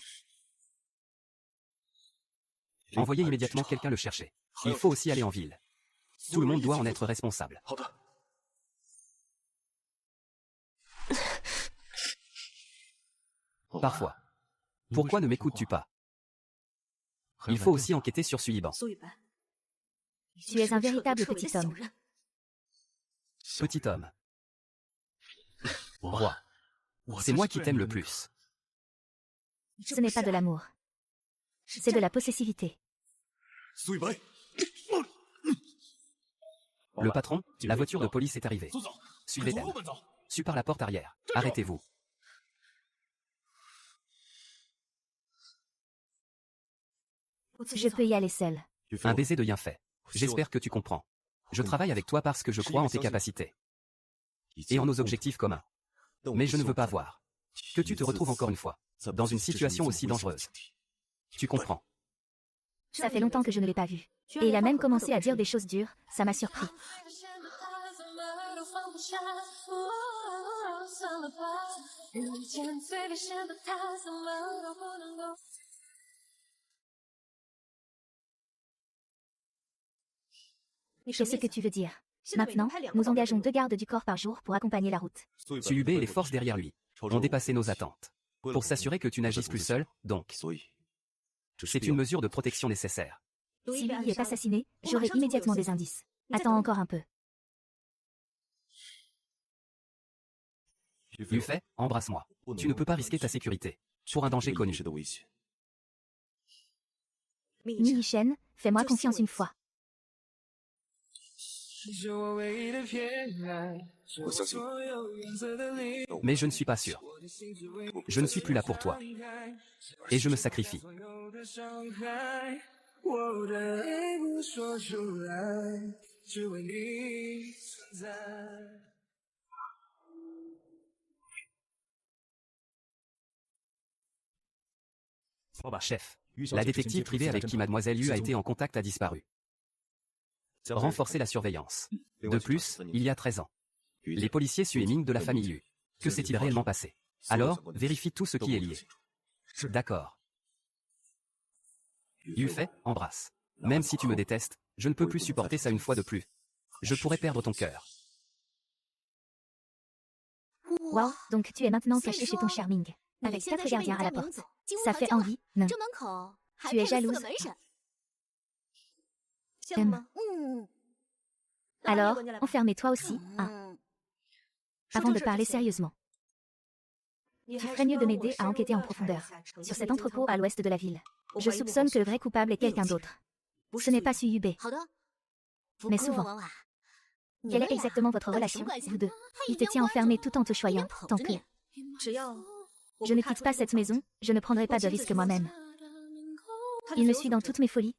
Envoyez immédiatement quelqu'un le chercher. Il faut aussi aller en ville. Tout le monde doit en être responsable. Parfois. Pourquoi ne m'écoutes-tu pas? Il faut aussi enquêter sur Suyiban. Tu es un véritable petit homme. Petit homme. Roi. C'est moi qui t'aime le plus. Ce n'est pas de l'amour. C'est de la possessivité. Le patron, la voiture de police est arrivée. Suivez-elle. Su par la porte arrière. Arrêtez-vous. Je peux y aller seul. Un baiser de bien fait. J'espère que tu comprends. Je travaille avec toi parce que je crois en tes capacités. Et en nos objectifs communs. Mais je ne veux pas voir que tu te retrouves encore une fois dans une situation aussi dangereuse. Tu comprends. Ça fait longtemps que je ne l'ai pas vu. Et il a même commencé à dire des choses dures, ça m'a surpris. Qu'est-ce que tu veux dire? Maintenant, nous engageons 2 gardes du corps par jour pour accompagner la route. Yubei et les forces derrière lui ont dépassé nos attentes. Pour s'assurer que tu n'agisses plus seul, donc. C'est une mesure de protection nécessaire. Si lui est assassiné, j'aurai immédiatement des indices. Attends encore un peu. Yufei, embrasse-moi. Tu ne peux pas risquer ta sécurité. Pour un danger connu. Mi Yishen, fais-moi confiance une fois. Mais je ne suis pas sûr. Je ne suis plus là pour toi. Et je me sacrifie. Chef, la détective privée avec qui Mademoiselle Yu a été en contact a disparu. Renforcer la surveillance. De plus, il y a 13 ans. Les policiers Su et Ming de la famille Yu. Que s'est-il réellement passé? Alors, vérifie tout ce qui est lié. D'accord. Yufei, embrasse. Même si tu me détestes, je ne peux plus supporter ça une fois de plus. Je pourrais perdre ton cœur. Wow, donc tu es maintenant caché chez ton Charming. Avec 4 gardiens à la porte. Ça fait envie, non? Tu es jalouse? Alors, enfermez-toi aussi, hein? Avant de parler sérieusement. Tu ferais mieux de m'aider à enquêter en profondeur sur cet entrepôt à l'ouest de la ville. Je soupçonne que le vrai coupable est quelqu'un d'autre. Ce n'est pas Su Yubei. Mais souvent. Quelle est exactement votre relation, vous deux? Il te tient enfermé tout en te choyant, tant que... Je ne quitte pas cette maison, je ne prendrai pas de risque moi-même. Il me suit dans toutes mes folies,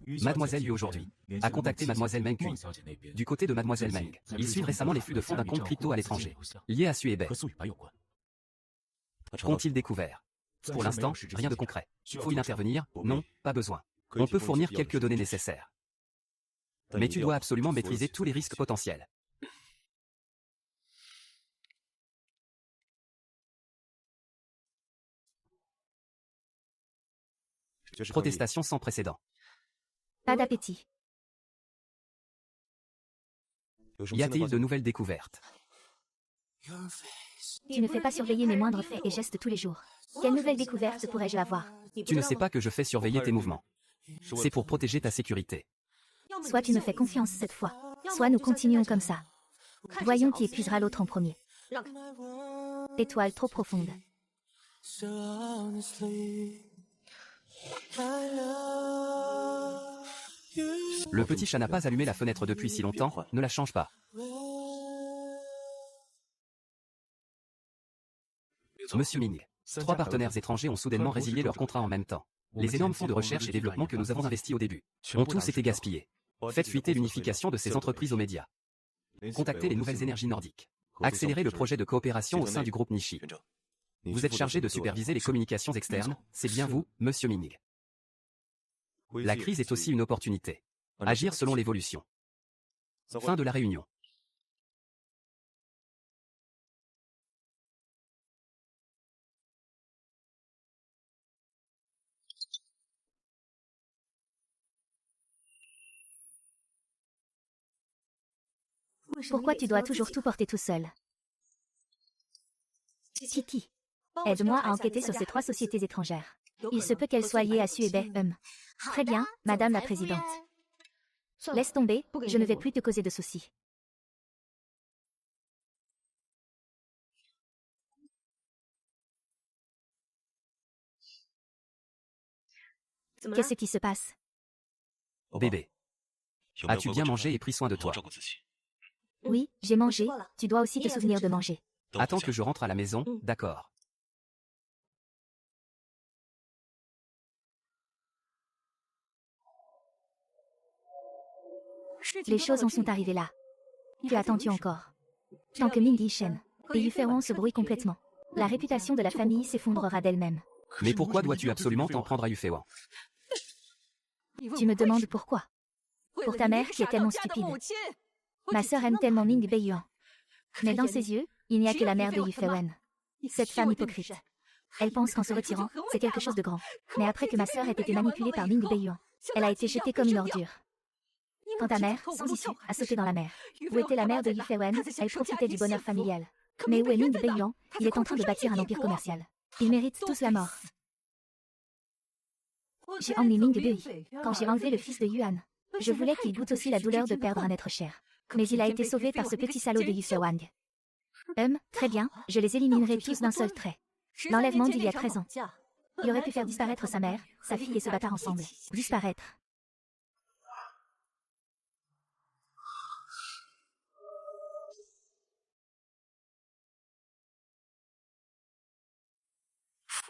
Mademoiselle Yu aujourd'hui a contacté Mademoiselle Meng Kui. Du côté de Mademoiselle Meng, ils suivent récemment les flux de fonds d'un compte crypto à l'étranger, lié à Su et Bei. Qu'ont-ils découvert? Pour l'instant, rien de concret. Faut-il intervenir? Non, pas besoin. On peut fournir quelques données nécessaires. Mais tu dois absolument maîtriser tous les risques potentiels. Protestation sans précédent. Pas d'appétit. Y a-t-il de nouvelles découvertes? Tu ne fais pas surveiller mes moindres faits et gestes tous les jours. Quelle nouvelle découverte pourrais-je avoir? Tu ne sais pas que je fais surveiller tes mouvements. C'est pour protéger ta sécurité. Soit tu me fais confiance cette fois, soit nous continuons comme ça. Voyons qui épuisera l'autre en premier. Étoile trop profonde. Le petit chat n'a pas allumé la fenêtre depuis si longtemps, ne la change pas. Monsieur Ming, 3 partenaires étrangers ont soudainement résilié leur contrat en même temps. Les énormes fonds de recherche et développement que nous avons investis au début ont tous été gaspillés. Faites fuiter l'unification de ces entreprises aux médias. Contactez les nouvelles énergies nordiques. Accélérez le projet de coopération au sein du groupe Nishi. Vous êtes chargé de superviser les communications externes, c'est bien vous, Monsieur Ming. La crise est aussi une opportunité. Agir selon l'évolution. Fin de la réunion. Pourquoi tu dois toujours tout porter tout seul? Titi, aide-moi à enquêter sur ces 3 sociétés étrangères. Il se peut qu'elles soient liées à Su et Bei. Très bien, Madame la Présidente. Laisse tomber, je ne vais plus te causer de soucis. Qu'est-ce qui se passe? Bébé. As-tu bien mangé et pris soin de toi? Oui, j'ai mangé, tu dois aussi te souvenir de manger. Attends que je rentre à la maison, d'accord. Les choses en sont arrivées là. Que attends-tu encore? Tant que Ming Yishen et Yufei se brouillent complètement, la réputation de la famille s'effondrera d'elle-même. Mais pourquoi dois-tu absolument t'en prendre à Yufei? Tu me demandes pourquoi? Pour ta mère qui est tellement stupide. Ma sœur aime tellement Ming Beiyuan. Mais dans ses yeux, il n'y a que la mère de Yufei. Cette femme hypocrite. Elle pense qu'en se retirant, c'est quelque chose de grand. Mais après que ma sœur ait été manipulée par Ming Beiyuan, elle a été jetée comme une ordure. Quand ta mère, sans issue, a sauté dans la mer. Où était la mère de Yi Feiwen? Elle profitait du bonheur familial. Mais où est Ming Beiyuan? Il est en train de bâtir un empire commercial. Ils méritent tous la mort. J'ai emmené Ming Bei. Quand j'ai enlevé le fils de Yuan, je voulais qu'il goûte aussi la douleur de perdre un être cher. Mais il a été sauvé par ce petit salaud de Yu Sewang. Très bien, je les éliminerai tous d'un seul trait. L'enlèvement d'il y a 13 ans. Il aurait pu faire disparaître sa mère, sa fille et ce bâtard ensemble. Disparaître.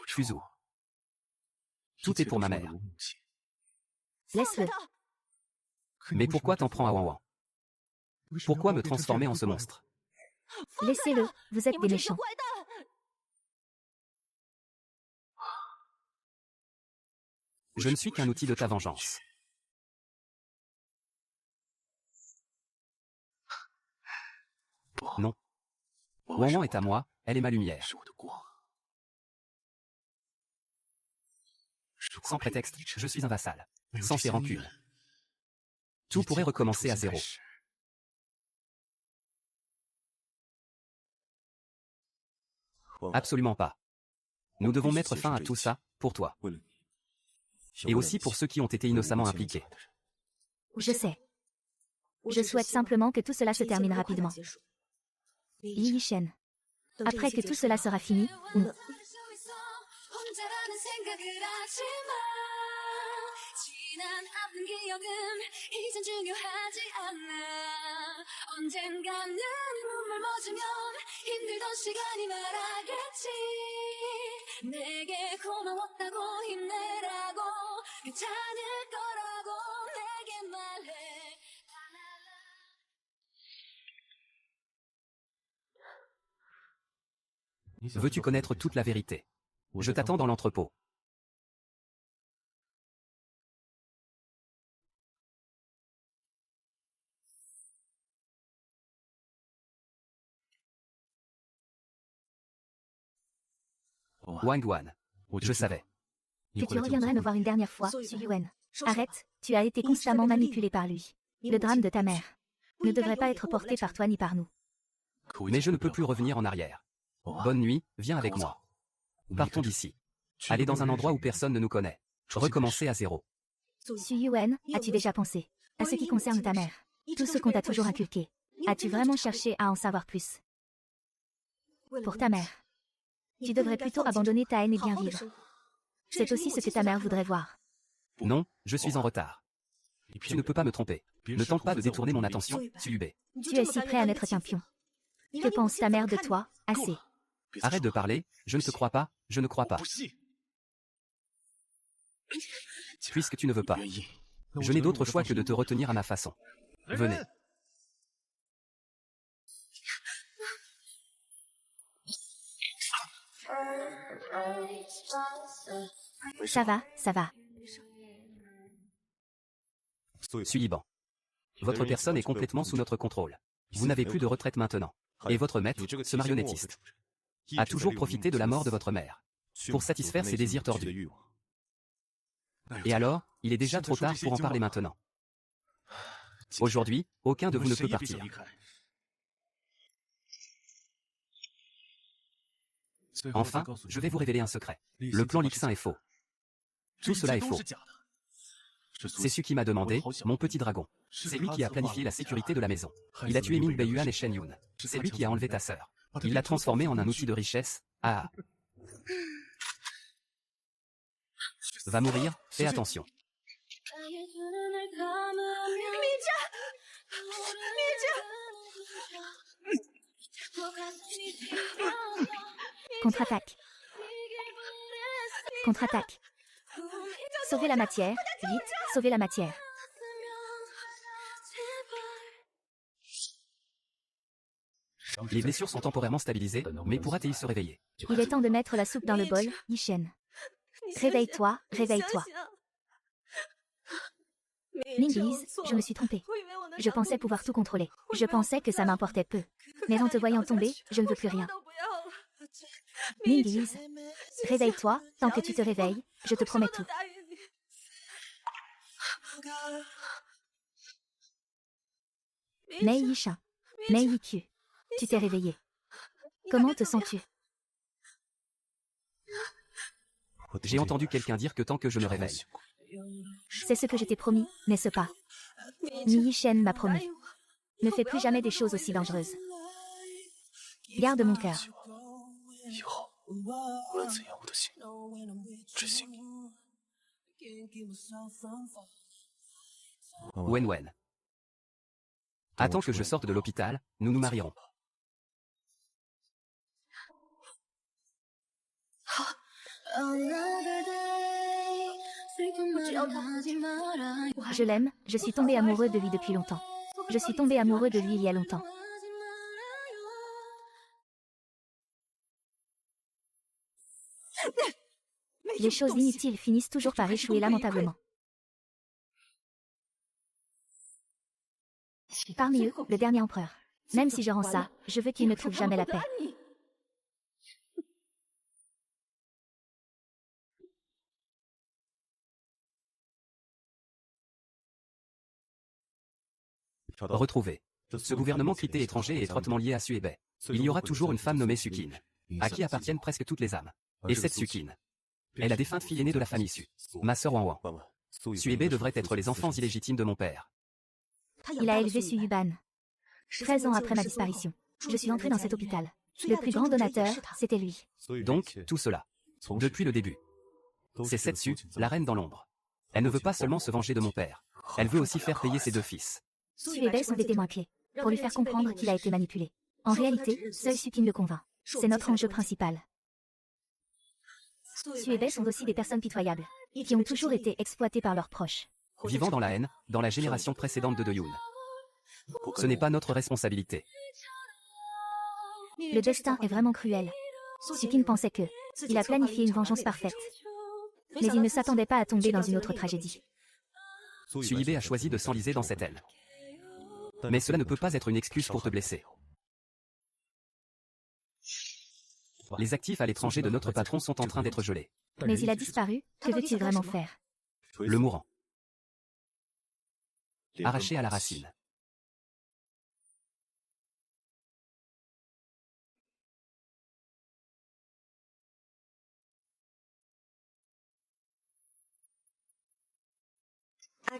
Fuzu. Tout est pour ma mère. Laisse-le. Mais pourquoi t'en prends à Wan Wan? Pourquoi me transformer en ce monstre? Laissez-le, vous êtes des méchants. Je ne suis qu'un outil de ta vengeance. Non. Wan Wan est à moi, elle est ma lumière. Sans prétexte, je suis un vassal. Sans ses rancunes. Tout pourrait recommencer à zéro. Absolument pas. Nous devons mettre fin à tout ça, pour toi. Et aussi pour ceux qui ont été innocemment impliqués. Je sais. Je souhaite simplement que tout cela se termine rapidement. Yi Yishen. Après que tout cela sera fini, nous... Veux-tu connaître toute la vérité? Je t'attends dans l'entrepôt. Wang Guan. Je savais. Que tu reviendrais me voir une dernière fois, Su Yuan. Arrête, tu as été constamment manipulé par lui. Le drame de ta mère ne devrait pas être porté par toi ni par nous. Mais je ne peux plus revenir en arrière. Bonne nuit, viens avec moi. Partons d'ici. Aller dans un endroit où personne ne nous connaît. Recommencer à zéro. Su Yuan, as-tu déjà pensé à ce qui concerne ta mère? Tout ce qu'on t'a toujours inculqué. As-tu vraiment cherché à en savoir plus? Pour ta mère. Tu devrais plutôt abandonner ta haine et bien vivre. C'est aussi ce que ta mère voudrait voir. Non, je suis en retard. Tu ne peux pas me tromper. Ne tente pas de détourner mon attention, Su-Yubei. Tu es si prêt à n'être qu'un pion. Que pense ta mère de toi? Assez. Arrête de parler, je ne te crois pas, je ne crois pas. Puisque tu ne veux pas. Je n'ai d'autre choix que de te retenir à ma façon. Venez. Ça va, ça va. Suiban. Votre personne est complètement sous notre contrôle. Vous n'avez plus de retraite maintenant. Et votre maître, ce marionnettiste, a toujours profité de la mort de votre mère pour satisfaire ses désirs tordus. Et alors, il est déjà trop tard pour en parler maintenant. Aujourd'hui, aucun de vous ne peut partir. Enfin, je vais vous révéler un secret. Le plan Lixin est faux. Tout cela est faux. C'est ce qui m'a demandé, mon petit dragon. C'est lui qui a planifié la sécurité de la maison. Il a tué Ming Beiyuan et Shen Yun. C'est lui qui a enlevé ta sœur. Il l'a transformé en un outil de richesse. Ah. Va mourir, fais attention. Contre-attaque. Contre-attaque. Sauvez la matière, vite, sauvez la matière. Les blessures sont temporairement stabilisées, mais pourra-t-il se réveiller? Il est temps de mettre la soupe dans le bol, Yishen. Réveille-toi, réveille-toi. Minglise, je me suis trompée. Je pensais pouvoir tout contrôler. Je pensais que ça m'importait peu. Mais en te voyant tomber, je ne veux plus rien. Minglise, Réveille-toi, tant que tu te réveilles, je te promets tout. Mei Yisha. Mei Yiku. Tu t'es réveillé. Comment te sens-tu? J'ai entendu quelqu'un dire que tant que je me réveille. C'est ce que je t'ai promis, n'est-ce pas? Mi Shen m'a promis. Ne fais plus jamais des choses aussi dangereuses. Garde mon cœur. 以后无论怎样，我的心只信你。Wen Wen. Attends que je sorte de l'hôpital, nous nous marierons. Je l'aime, je suis tombé amoureux de lui depuis longtemps. Je suis tombé amoureux de lui il y a longtemps. Les choses inutiles finissent toujours par échouer lamentablement. Parmi eux, le dernier empereur. Même si je rends ça, je veux qu'il ne trouve jamais la paix. Retrouvé. Ce gouvernement quitté étranger est étroitement lié à Suébei. Il y aura toujours une femme nommée Sukin, à qui appartiennent presque toutes les âmes. Et cette Sukin est la défunte fille aînée de la famille Su, ma sœur Wang Wang. Suébei devrait être les enfants illégitimes de mon père. Il a élevé Su Yuban. 13 ans après ma disparition, je suis entrée dans cet hôpital. Le plus grand donateur, c'était lui. Donc, tout cela. Depuis le début. C'est Setsu, la reine dans l'ombre. Elle ne veut pas seulement se venger de mon père. Elle veut aussi faire payer ses deux fils. Suébei sont des témoins clés, pour lui faire comprendre qu'il a été manipulé. En réalité, seul Sukin le convainc. C'est notre enjeu principal. Suébei sont aussi des personnes pitoyables, qui ont toujours été exploitées par leurs proches. Vivant dans la haine, dans la génération précédente de Deyoun. Ce n'est pas notre responsabilité. Le destin est vraiment cruel. Sukin pensait que il a planifié une vengeance parfaite. Mais il ne s'attendait pas à tomber dans une autre tragédie. Suibei a choisi de s'enliser dans cette haine. Mais cela ne peut pas être une excuse pour te blesser. Les actifs à l'étranger de notre patron sont en train d'être gelés. Mais il a disparu, que veut-il vraiment faire? Le mourant. Arraché à la racine.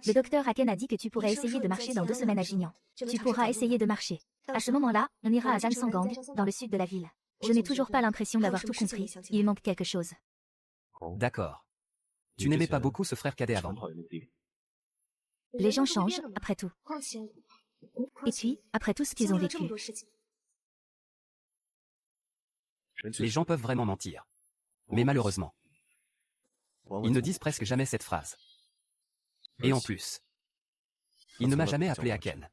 Le docteur Aken a dit que tu pourrais essayer de marcher dans 2 semaines à Jignan. Tu pourras essayer de marcher. À ce moment-là, on ira à Jansangang, dans le sud de la ville. Je n'ai toujours pas l'impression d'avoir tout compris, il manque quelque chose. D'accord. Tu n'aimais pas beaucoup ce frère cadet avant. Les gens changent, après tout. Et puis, après tout ce qu'ils ont vécu. Les gens peuvent vraiment mentir. Mais malheureusement, ils ne disent presque jamais cette phrase. Et en plus, il ne m'a jamais appelé Aken.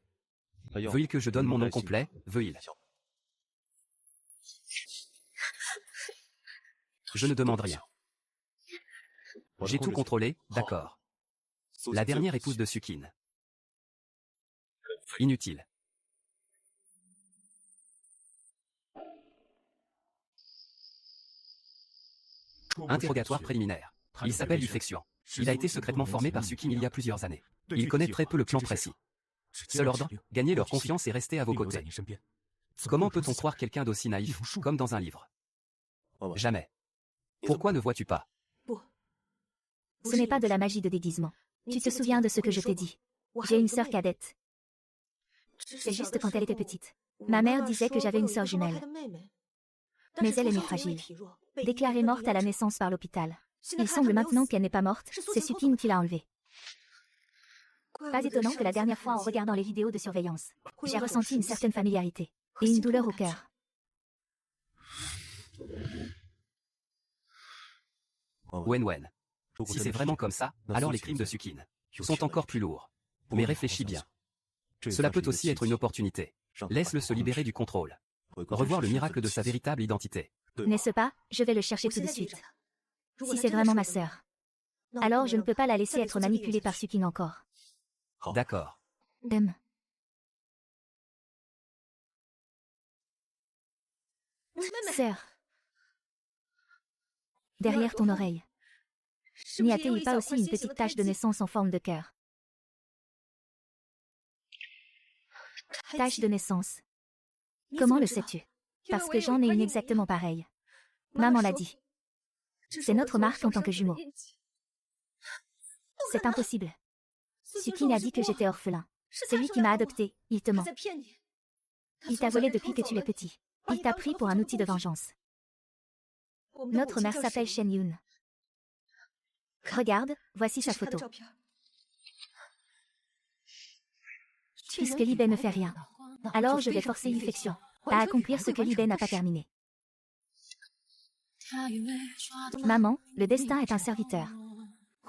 Veuille que je donne mon nom complet, veuille. Je ne demande rien. J'ai tout contrôlé, d'accord. La dernière épouse de Sukin. Inutile. Interrogatoire préliminaire. Il s'appelle Yu Fexuan. Il a été secrètement formé par Sukin il y a plusieurs années. Il connaît très peu le plan précis. Seul ordre, gagner leur confiance et rester à vos côtés. Comment peut-on croire quelqu'un d'aussi naïf, comme dans un livre? Jamais. Pourquoi ne vois-tu pas? Ce n'est pas de la magie de déguisement. Tu te souviens de ce que je t'ai dit? J'ai une sœur cadette. C'est juste quand elle était petite. Ma mère disait que j'avais une sœur jumelle. Mais elle est née fragile. Déclarée morte à la naissance par l'hôpital. Il semble maintenant qu'elle n'est pas morte, c'est Sukin qui l'a enlevée. Pas étonnant que la dernière fois en regardant les vidéos de surveillance, j'ai ressenti une certaine familiarité et une douleur au cœur. Wen Wen. Si c'est vraiment comme ça, alors les crimes de Sukin sont encore plus lourds. Mais réfléchis bien. Cela peut aussi être une opportunité. Laisse-le se libérer du contrôle. Revoir le miracle de sa véritable identité. N'est-ce pas? Je vais le chercher tout de suite. Si c'est vraiment ma sœur, alors je ne peux pas la laisser être manipulée par Sukin encore. D'accord. Sœur. derrière ton oreille. N'y a-t-il pas aussi une petite tache de naissance en forme de cœur? Tache de naissance. Comment le sais-tu? Parce que j'en ai une exactement pareille. Maman l'a dit. C'est notre marque en tant que jumeaux. C'est impossible. Sukin a dit que j'étais orphelin. C'est lui qui m'a adopté, il te ment. Il t'a volé depuis que tu es petit. Il t'a pris pour un outil de vengeance. Notre mère s'appelle Shen Yun. Regarde, voici sa photo. Puisque Li Bei ne fait rien, alors je vais forcer Yifexian à accomplir ce que Li Bei n'a pas terminé. Maman, le destin est un serviteur.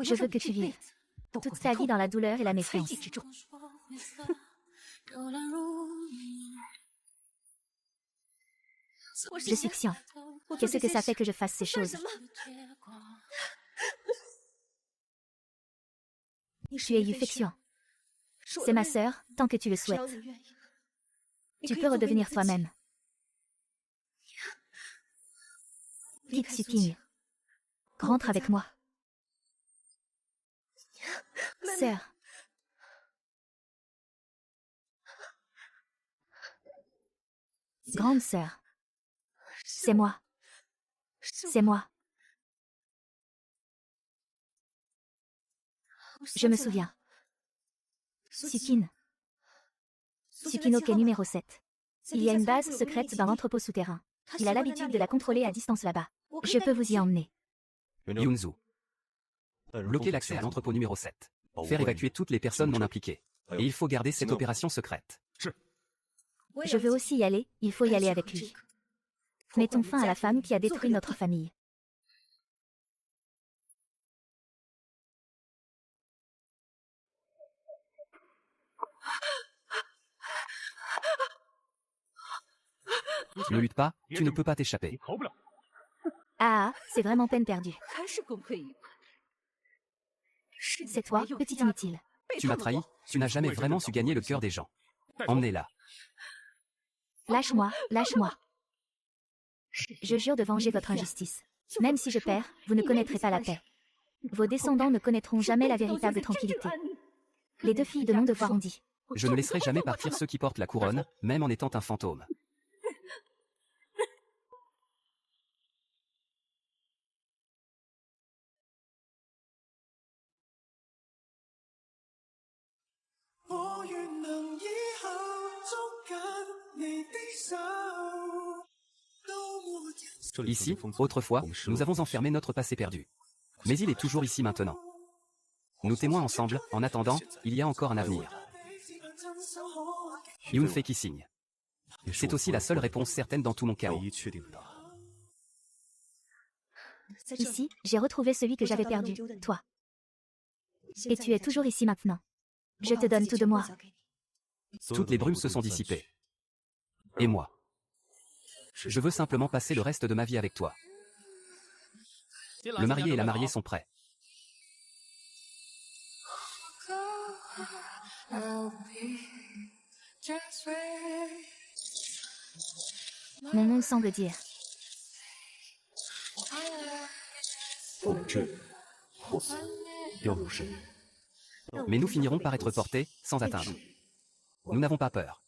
Je veux que tu vives toute ta vie dans la douleur et la méfiance. Je suis Xian. Qu'est-ce que ça fait que je fasse ces choses? Tu es Yifexian. C'est ma sœur, tant que tu le souhaites. Tu peux redevenir toi-même. Quitte Sukin. Rentre avec moi. Sœur. Grande sœur. C'est moi. C'est moi. Je me souviens. Sukin. Sukinoke numéro 7. Il y a une base secrète dans l'entrepôt souterrain. Il a l'habitude de la contrôler à distance là-bas. Je peux vous y emmener. Yunzu. Bloquer l'accès à l'entrepôt numéro 7. Faire évacuer toutes les personnes non impliquées. Et il faut garder cette opération secrète. Je veux aussi y aller, il faut y aller avec lui. Mettons fin à la femme qui a détruit notre famille. Ne lutte pas, tu ne peux pas t'échapper. Ah, c'est vraiment peine perdue. C'est toi, petit inutile. Tu m'as trahi, tu n'as jamais vraiment su gagner le cœur des gens. Emmenez-la. Lâche-moi, lâche-moi. Je jure de venger votre injustice. Même si je perds, vous ne connaîtrez pas la paix. Vos descendants ne connaîtront jamais la véritable tranquillité. Les deux filles de mon devoir ont dit. Je ne laisserai jamais partir ceux qui portent la couronne, même en étant un fantôme. Ici, autrefois, nous avons enfermé notre passé perdu. Mais il est toujours ici maintenant. Nous témoins ensemble, en attendant, il y a encore un avenir. Yun Fei qui signe. C'est aussi la seule réponse certaine dans tout mon chaos. Ici, j'ai retrouvé celui que j'avais perdu, toi. Et tu es toujours ici maintenant. Je te donne tout de moi. Toutes les brumes se sont dissipées. Et moi? Je veux simplement passer le reste de ma vie avec toi. Le marié et la mariée sont prêts. Mon monde semble dire. Mais nous finirons par être portés, sans atteindre. Nous n'avons pas peur.